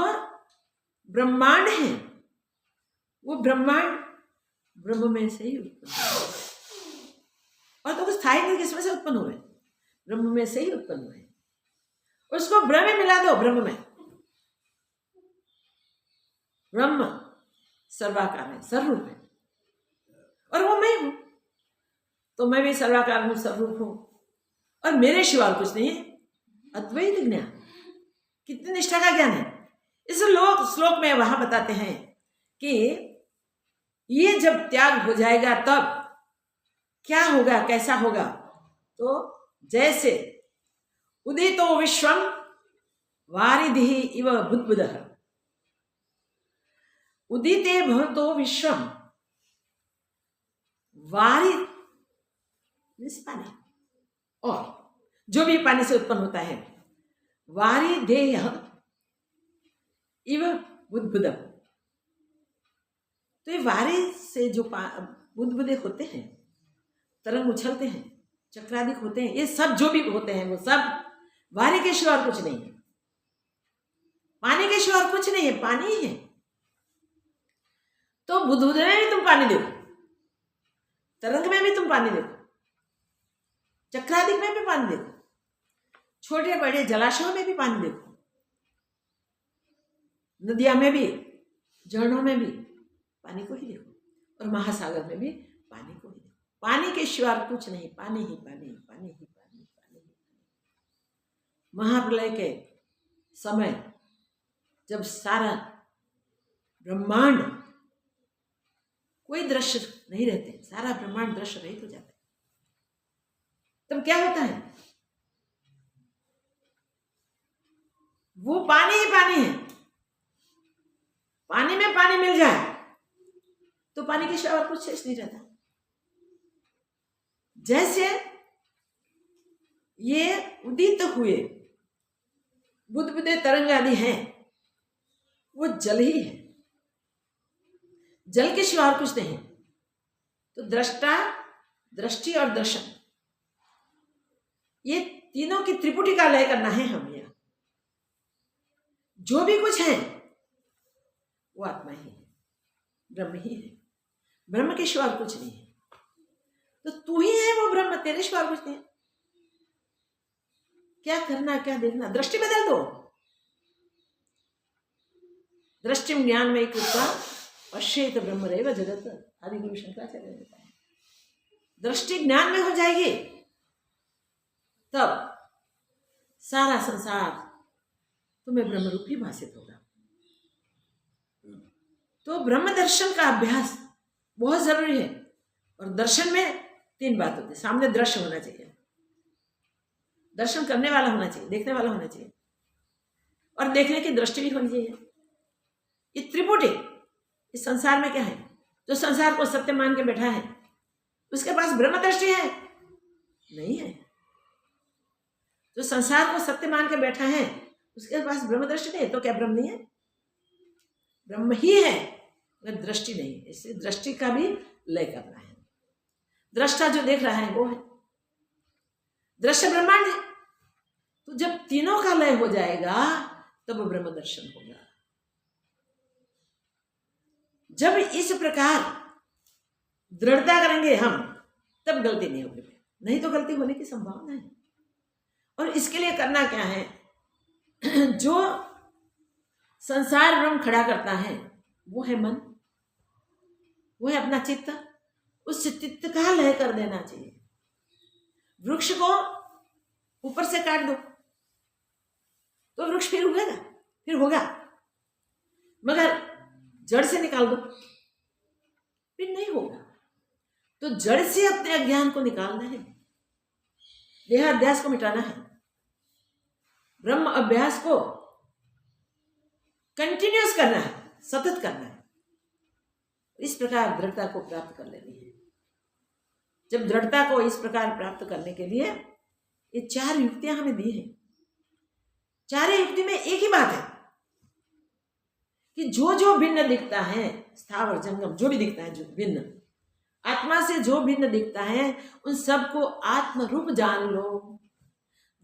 ब्रह्मांड है वो ब्रह्मांड ब्रह्म में से ही उत्पन्न हुआ। और तो कुछ स्थायी नहीं किसमें से उत्पन्न हुए, ब्रह्म में से ही उत्पन्न हुए। उसको ब्रह्म में मिला दो, ब्रह्म में। ब्रह्म सर्वाकार है, सर्वरूप है, और वो मैं हूं, तो मैं भी सर्वाकार हूं, सर्वरूप हूं, और मेरे शिवाय कुछ नहीं है। अद्वैत ज्ञान, कितनी निष्ठा का ज्ञान है। इस श्लोक में वहां बताते हैं कि ये जब त्याग हो जाएगा तब क्या होगा, कैसा होगा। तो जैसे उदितो विश्वम वारिधि इव बुद्बुदः, उदिते भवतो विश्वम, वारिध पानी, और जो भी पानी से उत्पन्न होता है, वारिधेय इव बुद्बुदः। तो ये वारी से जो बुद्बुदे होते हैं, तरंग उछलते हैं, चक्रादिक होते हैं, ये सब जो भी होते हैं वो सब वारी के शिवाय कुछ नहीं है, पानी के शिवाय कुछ नहीं है, पानी ही है। तो बुद्बुदे में भी तुम पानी देखो, तरंग में भी तुम पानी देखो, चक्रादिक में भी पानी देखो, छोटे बड़े जलाशयों में भी पानी देखो, नदियां में भी, झरनों में भी पानी को ही देखो, और महासागर में भी पानी को ही देखो। पानी के शिवाय कुछ नहीं, पानी ही पानी, पानी ही पानी, पानी ही पानी। महाप्रलय के समय जब सारा ब्रह्मांड, कोई दृश्य नहीं रहते, सारा ब्रह्मांड दृश्य रहित हो जाता है, तब क्या होता है? वो पानी ही पानी है। पानी में पानी मिल जाए तो पानी के सिवा कुछ शेष नहीं रहता। जैसे ये उदित हुए बुद्बुदे तरंग आदि हैं, वो जल ही है, जल के सिवा और कुछ नहीं। तो दृष्टा, दृष्टि और दर्शन, ये तीनों की त्रिपुटी का लय करना है हम। यहाँ जो भी कुछ है वो आत्मा ही है, ब्रह्म ही है, ब्रह्म के सिवा और कुछ नहीं है। तो तू ही है वो ब्रह्म, तेरे सिवा और कुछ नहीं है। क्या करना, क्या देखना, दृष्टि बदल दो। दृष्टि ज्ञान में कृत्वा पश्येत ब्रह्मरेव जगत, आदि गुरु शंकराचार्य ने बताया। दृष्टि ज्ञान में हो जाएगी तब सारा संसार तुम्हें ब्रह्मरूपी भाषित होगा। तो ब्रह्म दर्शन का अभ्यास बहुत जरूरी है। और दर्शन में 3 बात होती है। सामने दृश्य होना चाहिए, दर्शन करने वाला होना चाहिए, देखने वाला होना चाहिए, और देखने की दृष्टि भी होनी चाहिए। ये त्रिपुटी इस संसार में क्या है? जो संसार को सत्य मान के बैठा है उसके पास ब्रह्म दृष्टि है? नहीं है। जो संसार को सत्य मान के बैठा है उसके पास ब्रह्म दृष्टि नहीं है, तो क्या ब्रह्म नहीं है? ब्रह्म ही है, मगर दृष्टि नहीं है। इसलिए दृष्टि का भी लय करना है। दृष्टा जो देख रहा है वो है, दृश्य ब्रह्मांड है। तो जब तीनों का लय हो जाएगा तब ब्रह्म दर्शन होगा। जब इस प्रकार दृढ़ता करेंगे हम तब गलती नहीं होगी, नहीं तो गलती होने की संभावना है। और इसके लिए करना क्या है? जो संसार ब्रह्म खड़ा करता है वो है मन, वो है अपना चित्त। उस चित्त का लय कर देना चाहिए। वृक्ष को ऊपर से काट दो तो वृक्ष फिर उगेगा, फिर होगा, मगर जड़ से निकाल दो फिर नहीं होगा। तो जड़ से अपने अज्ञान को निकालना है, देहाध्यास को मिटाना है, ब्रह्म अभ्यास को कंटिन्यूस करना है, सतत करना है। इस प्रकार दृढ़ता को प्राप्त कर लेनी है। जब दृढ़ता को इस प्रकार प्राप्त करने के लिए ये 4 युक्तियां हमें दी हैं। 4 युक्ति में एक ही बात है कि जो जो भिन्न दिखता है, स्थावर जंगम जो भी दिखता है, जो भिन्न आत्मा से जो भिन्न दिखता है उन सबको आत्म रूप जान लो,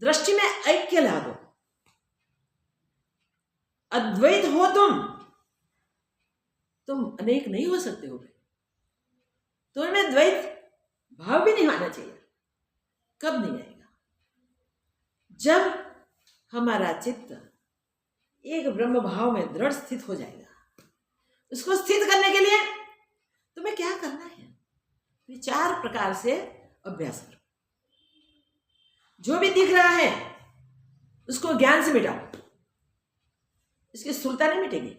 दृष्टि में ऐक्य ला दो। अद्वैत हो तुम अनेक नहीं हो सकते हो। तो इनमें द्वैत भाव भी नहीं आना चाहिए। कब नहीं आएगा? जब हमारा चित्त एक ब्रह्म भाव में दृढ़ स्थित हो जाएगा। उसको स्थित करने के लिए तुम्हें क्या करना है? 4 प्रकार से अभ्यास करो। जो भी दिख रहा है उसको ज्ञान से मिटाओ, इसकी स्थूलता नहीं मिटेगी।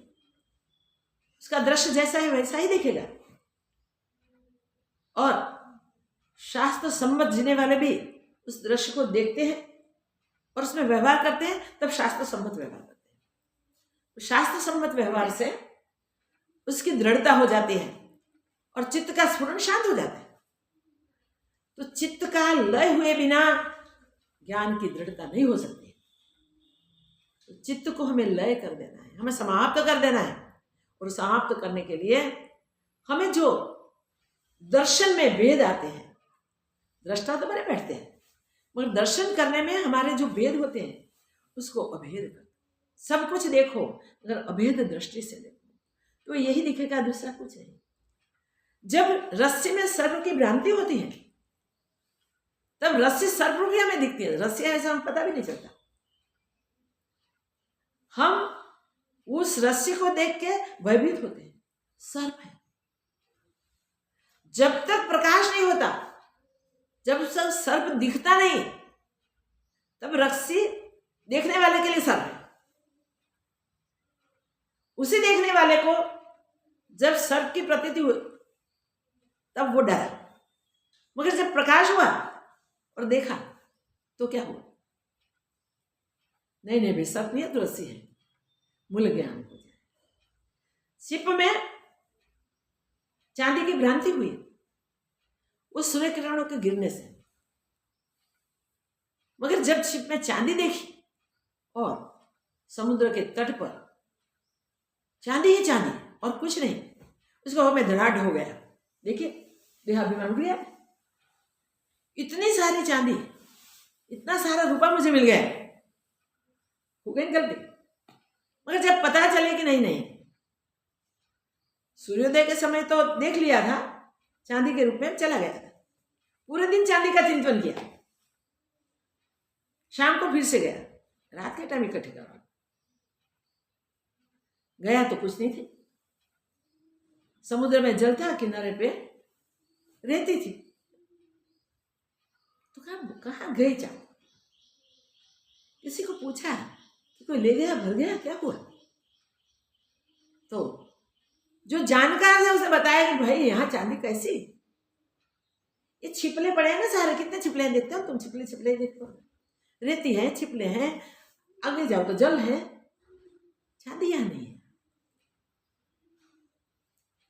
उसका दृश्य जैसा है वैसा ही दिखेगा। और शास्त्र सम्मत जीने वाले भी उस दृश्य को देखते हैं और उसमें व्यवहार करते हैं, तब शास्त्र सम्मत व्यवहार करते हैं। तो शास्त्र सम्मत व्यवहार से उसकी दृढ़ता हो जाती है और चित्त का स्फुरन शांत हो जाता है। तो चित्त का लय हुए बिना ज्ञान की दृढ़ता नहीं हो सकती। तो चित्त को हमें लय कर देना है, हमें समाप्त कर देना है। और समाप्त करने के लिए हमें जो दर्शन में भेद आते हैं, दृष्टा तो बने बैठते हैं, मगर दर्शन करने में हमारे जो भेद होते हैं उसको अभेद कर। सब कुछ देखो अगर अभेद दृष्टि से देखो तो यही दिखेगा, दूसरा कुछ नहीं। जब रस्सी में सर्प की भ्रांति होती है तब रस्सी सर्प रूपी हमें दिखती है। रस्सी ऐसा हम पता भी नहीं चलता। हम उस रस्सी को देख के भयभीत होते हैं, सर्प है। जब तक प्रकाश नहीं होता, जब तक सर्प दिखता नहीं, तब रस्सी देखने वाले के लिए सर्प है। उसी देखने वाले को जब सर्प की प्रतीति हुई तब वो डरा, मगर जब प्रकाश हुआ और देखा तो क्या हुआ? नहीं नहीं भाई, सर्प नहीं है तो रस्सी है। मूल ज्ञान हो जाए। शिप में चांदी की भ्रांति हुई उस सूर्य किरणों के गिरने से, मगर जब शिप में चांदी देखी और समुद्र के तट पर चांदी ही चांदी और कुछ नहीं, उसका में धड़ाढ़ हो गया। देखिए देहाभिमान उठ गया, इतनी सारी चांदी, इतना सारा रुपया मुझे मिल गया, हो गई गलती। मगर जब पता चले कि नहीं, सूर्योदय के समय तो देख लिया था, चांदी के रूप में चला गया था, पूरे दिन चांदी का चिंतन किया, शाम को फिर से गया, रात के टाइम इकट्ठे करवा गया तो कुछ नहीं थी, समुद्र में जल था, किनारे पे रहती थी, तो कहाँ गई चांदी? किसी को पूछा कि कोई ले गया, भर गया, क्या हुआ? तो जो जानकार है उसने बताया कि भाई यहाँ चांदी कैसी, ये छिपले पड़े हैं ना सारे, कितने छिपले देखते हो तुम, छिपले देखते हो, रेती है, छिपले हैं, आगे जाओ तो जल है, चांदी यहाँ नहीं है।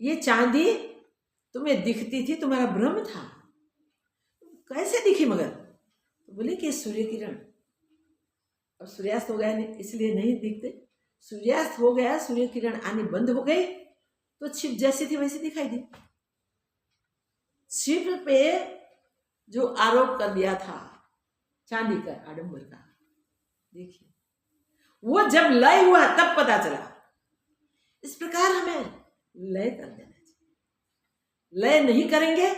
ये चांदी तुम्हें दिखती थी, तुम्हारा भ्रम था, कैसे दिखी? मगर तो बोले कि सूर्य किरण, और सूर्यास्त हो गया नहीं, इसलिए नहीं दिखते, सूर्यास्त हो गया, सूर्य किरण आनी बंद हो गई तो छिप जैसी थी वैसी दिखाई दी। छिप पे जो आरोप कर दिया था चांदी का, आडंबर का, देखिए वो जब लय हुआ तब पता चला। इस प्रकार हमें लय कर देना चाहिए। लय नहीं करेंगे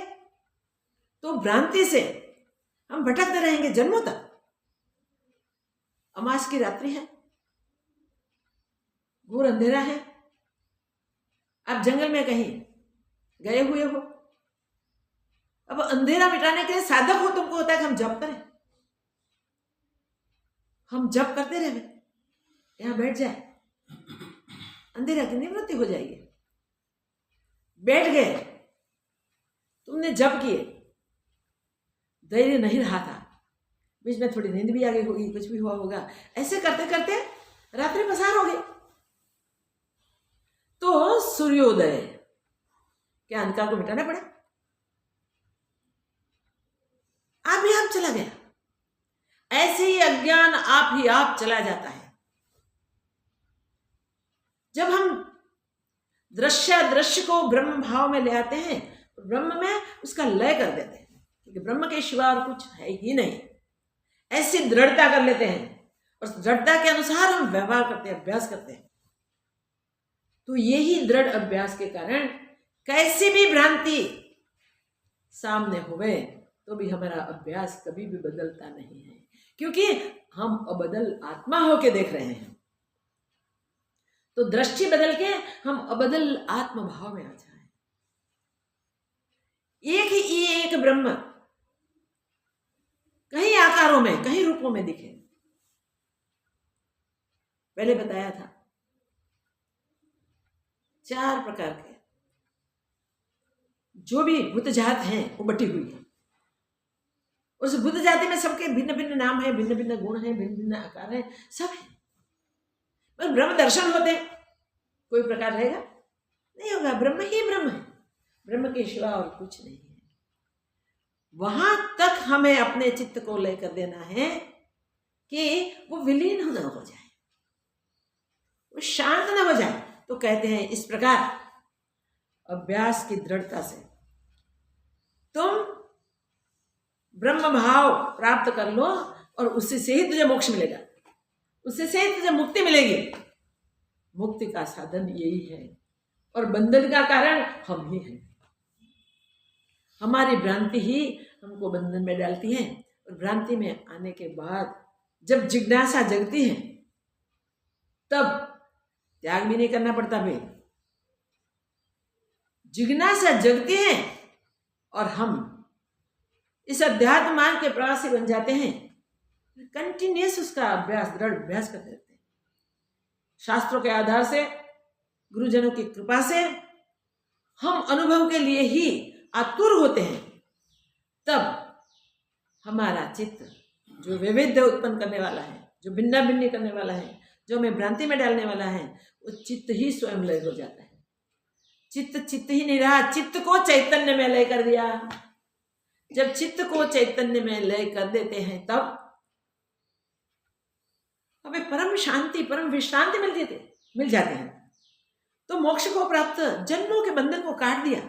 तो भ्रांति से हम भटकते रहेंगे जन्मों तक। अमास की रात्रि है, घोर अंधेरा है, आप जंगल में कहीं गए हुए हो, अब अंधेरा मिटाने के लिए साधक हो तुमको होता है कि हम जप करें, हम जप करते रहे, यहां बैठ जाए, अंधेरा की निवृत्ति हो जाएगी। बैठ गए, तुमने जप किए, धैर्य नहीं रहा था, बीच में थोड़ी नींद भी आ गई होगी, कुछ भी हुआ होगा, ऐसे करते करते रात्रि पसार हो गई, तो सूर्योदय के अंधकार को मिटाना पड़ा, आप ही आप चला गया। ऐसे ही अज्ञान आप ही आप चला जाता है। जब हम दृश्य को ब्रह्म भाव में ले आते हैं तो ब्रह्म में उसका लय कर देते हैं, क्योंकि ब्रह्म के सिवा और कुछ है ही नहीं, ऐसी दृढ़ता कर लेते हैं, और दृढ़ता के अनुसार हम व्यवहार करते हैं, अभ्यास करते हैं। तो यही दृढ़ अभ्यास के कारण कैसी भी भ्रांति सामने हुए तो भी हमारा अभ्यास कभी भी बदलता नहीं है, क्योंकि हम अबदल आत्मा होके देख रहे हैं। तो दृष्टि बदल के हम अबदल आत्म भाव में आ जाए। एक ही एक ब्रह्म कहीं आकारों में, कहीं रूपों में दिखे। पहले बताया था 4 प्रकार के जो भी भूत जात हैं वो बटी हुई है। उस भूत जाति में सबके भिन्न भिन्न नाम है, भिन्न भिन्न गुण है, भिन्न भिन्न आकार है, सब है। पर ब्रह्म दर्शन होते कोई प्रकार रहेगा नहीं होगा, ब्रह्म ही ब्रह्म है, ब्रह्म के सिवा और कुछ नहीं है। वहां तक हमें अपने चित्त को लेकर देना है कि वो विलीन न हो जाए, वो शांत न हो जाए। तो कहते हैं इस प्रकार अभ्यास की दृढ़ता से तुम ब्रह्म भाव प्राप्त कर लो, और उससे से ही तुझे मोक्ष मिलेगा, उससे से ही तुझे मुक्ति मिलेगी। मुक्ति का साधन यही है, और बंधन का कारण हम ही हैं। हमारी भ्रांति ही हमको बंधन में डालती है, और भ्रांति में आने के बाद जब जिज्ञासा जगती है तब त्याग भी नहीं करना पड़ता। भाई जिज्ञासा जगती है और हम इस अध्यात्म मार्ग के प्रवासी बन जाते हैं, कंटिन्यूस उसका अभ्यास, दृढ़ अभ्यास करते रहते हैं। शास्त्रों के आधार से, गुरुजनों की कृपा से हम अनुभव के लिए ही आतुर होते हैं। तब हमारा चित्त जो वैविध्य उत्पन्न करने वाला है, जो भिन्ना भिन्नी करने वाला है, जो हमें भ्रांति में डालने वाला है, वो चित्त ही स्वयं लय हो जाता है। चित्त ही नहीं रहा, चित्त को चैतन्य में लय कर दिया। जब चित्त को चैतन्य में लय कर देते हैं तब हमें परम शांति, परम विश्रांति मिल जाते हैं। तो मोक्ष को प्राप्त, जन्मों के बंधन को काट दिया।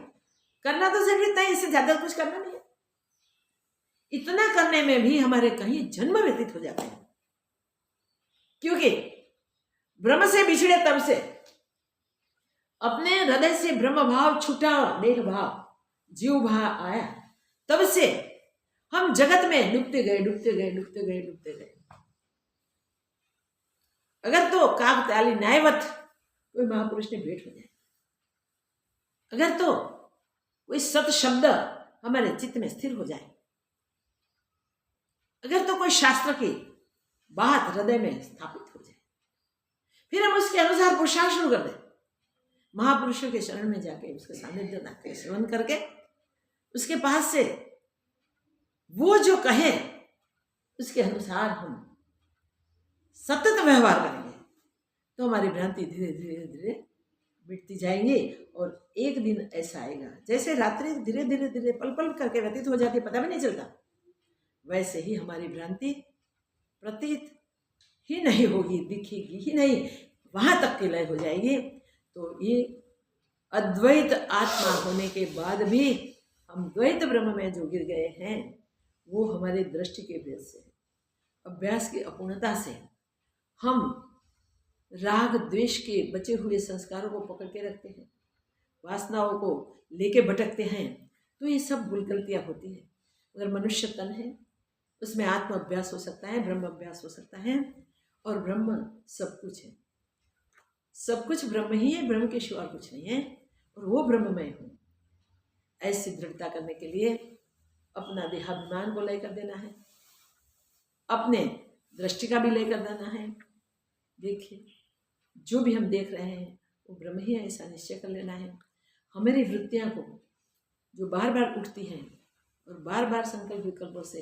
करना तो सिर्फ इतना ही, इससे ज्यादा कुछ करना नहीं है। इतना करने में भी हमारे कहीं जन्म व्यतीत हो जाते हैं, क्योंकि ब्रह्म से बिछड़े तब से, अपने हृदय से ब्रह्म भाव छूटा, देह भाव जीव भाव आया, तब से हम जगत में डूबते गए, डूबते गए, डूबते गए, डूबते गए। अगर तो काकताली न्यायवत कोई महापुरुष ने भेंट हो जाए, अगर तो कोई सत शब्द हमारे चित्त में स्थिर हो जाए, अगर तो कोई शास्त्र की बात हृदय में स्थापित हो जाए, फिर हम उसके अनुसार पुरुषार्थ शुरू कर दें। महापुरुषों के शरण में जाके उसके सानिध्य नाते श्रवण करके उसके पास से वो जो कहे उसके अनुसार हम सतत व्यवहार करेंगे, तो हमारी भ्रांति धीरे धीरे धीरे मिटती जाएंगी। और एक दिन ऐसा आएगा, जैसे रात्रि धीरे धीरे धीरे पल पल करके व्यतीत हो जाती, पता भी नहीं चलता, वैसे ही हमारी भ्रांति प्रतीत ही नहीं होगी, दिखेगी ही नहीं, वहां तक की लय हो जाएगी। तो ये अद्वैत आत्मा होने के बाद भी हम द्वैत ब्रह्म में जो गिर गए हैं, वो हमारे दृष्टि के भेद से, अभ्यास की अपूर्णता से, हम राग द्वेष के बचे हुए संस्कारों को पकड़ के रखते हैं, वासनाओं को लेके भटकते हैं। तो ये सब भूल गलतियां होती है। अगर मनुष्य तन है, उसमें आत्म अभ्यास हो सकता है, ब्रह्म अभ्यास हो सकता है, और ब्रह्म सब कुछ है, सब कुछ ब्रह्म ही है, ब्रह्म के सिवा कुछ नहीं है, और वो ब्रह्म मैं हूँ। ऐसी दृढ़ता करने के लिए अपना देहाभिमान को लेकर देना है, अपने दृष्टि का भी लेकर देना है। देखिए, जो भी हम देख रहे हैं वो ब्रह्म ही है, ऐसा निश्चय कर लेना है। हमारी वृत्तियां को जो बार बार उठती हैं और बार बार संकल्प विकल्पों से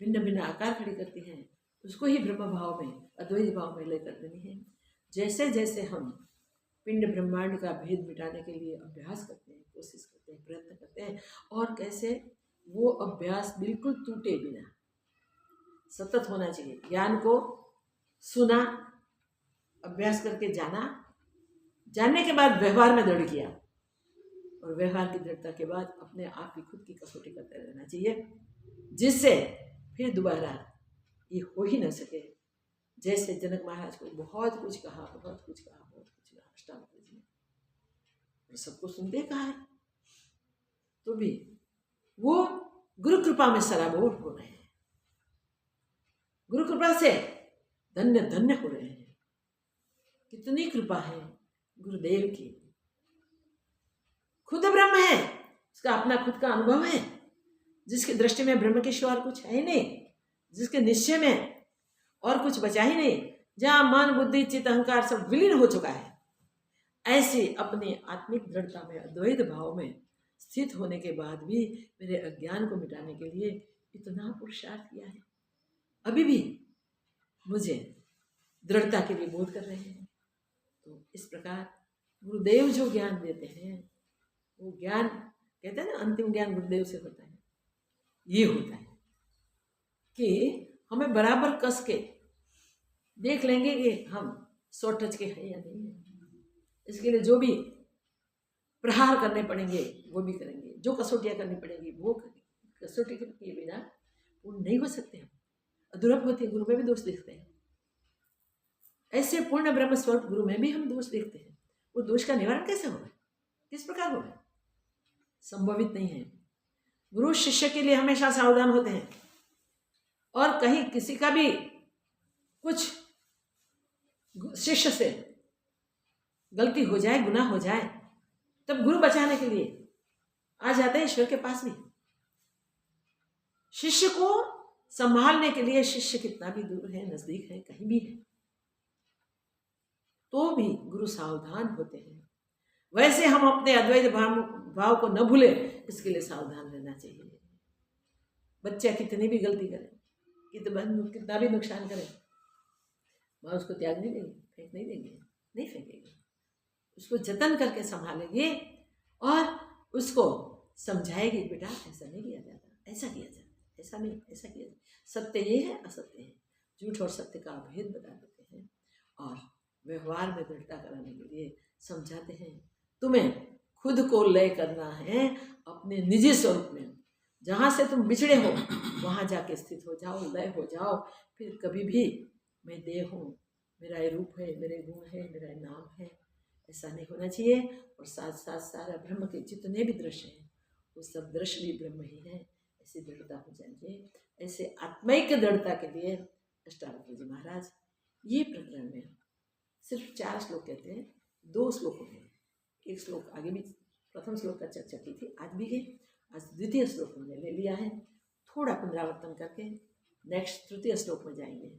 भिन्न भिन्न आकार खड़ी करती हैं, उसको ही ब्रह्म भाव में, अद्वैत भाव में लेकर देनी है। जैसे जैसे हम पिंड ब्रह्मांड का भेद मिटाने के लिए अभ्यास करते हैं, कोशिश करते हैं, प्रयत्न करते हैं, और कैसे वो अभ्यास बिल्कुल टूटे बिना सतत होना चाहिए। ज्ञान को सुना, अभ्यास करके जाना, जानने के बाद व्यवहार में दृढ़ किया, और व्यवहार की दृढ़ता के बाद अपने आप की खुद की कसौटी करते रहना चाहिए, जिससे फिर दोबारा ये हो ही न सके। जैसे जनक महाराज को बहुत कुछ कहा, बहुत कुछ कहा, बहुत कुछ कहा अष्टावक्र जी ने, और सबको सुनते कहा है, तो भी वो गुरु कृपा में सराबोर हो रहे हैं, गुरु कृपा से धन्य धन्य हो रहे हैं। कितनी कृपा है गुरुदेव की। खुद ब्रह्म है, उसका अपना खुद का अनुभव है, जिसकी दृष्टि में ब्रह्म के सिवा कुछ है ही नहीं, जिसके निश्चय में और कुछ बचा ही नहीं, जहां मन बुद्धि चित्त अहंकार सब विलीन हो चुका है। ऐसी अपनी आत्मिक दृढ़ता में, अद्वैत भाव में स्थित होने के बाद भी मेरे अज्ञान को मिटाने के लिए इतना पुरुषार्थ किया है, अभी भी मुझे दृढ़ता के लिए बोध कर रहे हैं। तो इस प्रकार गुरुदेव जो ज्ञान देते हैं, वो ज्ञान कहते हैं ना, अंतिम ज्ञान गुरुदेव से होता है। ये होता है कि हमें बराबर कस के देख लेंगे कि हम 100 टच के हैं या नहीं है। इसके लिए जो भी प्रहार करने पड़ेंगे वो भी करेंगे, जो कसौटियाँ करनी पड़ेंगी वो करेंगे। कसौटी के बिना पूर्ण नहीं हो सकते हम, अधूरा होते हैं, गुरु में भी दोष देखते हैं। ऐसे पूर्ण ब्रह्म स्वरूप गुरु में भी हम दोष देखते हैं। वो दोष का निवारण कैसे होगा, किस प्रकार होगा, संभवित नहीं है। गुरु शिष्य के लिए हमेशा सावधान होते हैं, और कहीं किसी का भी कुछ शिष्य से गलती हो जाए, गुनाह हो जाए, तब गुरु बचाने के लिए आ जाते हैं ईश्वर के पास भी। शिष्य को संभालने के लिए शिष्य कितना भी दूर है, नजदीक है, कहीं भी है, तो भी गुरु सावधान होते हैं। वैसे हम अपने अद्वैत भाव को न भूले, इसके लिए सावधान रहना चाहिए। बच्चा कितनी भी गलती करे, कितना भी नुकसान करे, माँ उसको त्याग नहीं देंगे, फेंक नहीं देंगे, नहीं फेंकेंगे, उसको जतन करके संभालेंगे और उसको समझाएगी, बेटा ऐसा नहीं किया जाता, ऐसा किया जाता, ऐसा नहीं, ऐसा किया जाता, सत्य ये है, असत्य है, झूठ और सत्य का भेद बता देते हैं, और व्यवहार में दृढ़ता कराने के लिए समझाते हैं, तुम्हें खुद को लय करना है अपने निजी स्वरूप में। जहाँ से तुम बिछड़े हो वहाँ जाके स्थित हो जाओ, लय हो जाओ। फिर कभी भी मैं देह हूँ, मेरा ये रूप है, मेरे गुण है, मेरा ये नाम है, ऐसा नहीं होना चाहिए। और साथ साथ सारा ब्रह्म के जितने भी दृश्य हैं वो सब दृश्य भी ब्रह्म ही है, ऐसी दृढ़ता हो जाइए। ऐसे आत्मिक दृढ़ता के लिए अष्टावक्र जी महाराज ये प्रकरण में सिर्फ 4 श्लोक कहते हैं, 2 श्लोकों में। एक श्लोक आगे भी प्रथम श्लोक का चर्चा की थी, आज भी गई। आज द्वितीय श्लोक हमने ले लिया है, थोड़ा पुनरावर्तन करके नेक्स्ट तृतीय श्लोक में जाएंगे।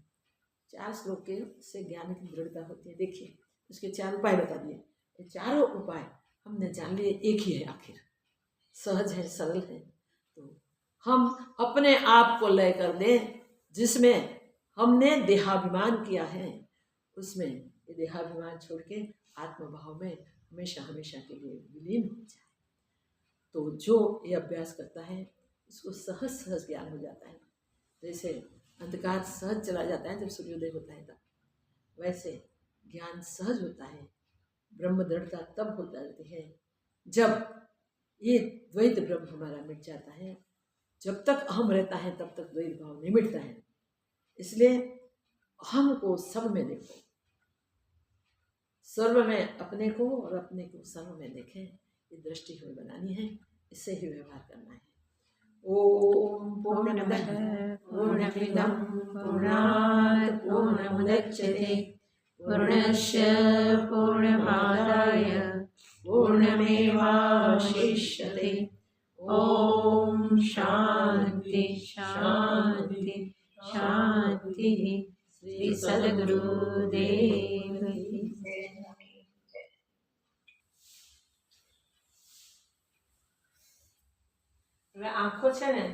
4 श्लोक के से ज्ञान की दृढ़ता होती है। देखिए उसके 4 उपाय बता दिए। ये चारों उपाय हमने जान लिए, एक ही है, आखिर सहज है, सरल है। तो हम अपने आप को लय कर दें, जिसमें हमने देहाभिमान किया है उसमें ये देहाभिमान छोड़ के आत्मभाव में हमेशा हमेशा के लिए विलीन हो जाए। तो जो ये अभ्यास करता है उसको सहज सहज ज्ञान हो जाता है। जैसे अंधकार सहज चला जाता है जब सूर्योदय होता है तब, वैसे ज्ञान सहज होता है, ब्रह्म दृढ़ता तब हो जाती है जब ये द्वैत ब्रह्म हमारा मिट जाता है। जब तक अहम रहता है तब तक द्वैत भाव नहीं मिटता है। इसलिए अहम को सब में देखो, सर्व में अपने को और अपने को सर्व में देखें, ये दृष्टि हमें बनानी है, इससे ही व्यवहार करना है। ओम पूर्णमदः पूर्णमिदं पूर्णात् पूर्णमुदच्यते पूर्णस्य पूर्णमादाय पूर्णमेवावशिष्यते। ओम शांति शांति शांति। श्री सद्गुरुदेव की जय। आंखों છે ને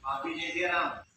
आप ही जय सिया राम।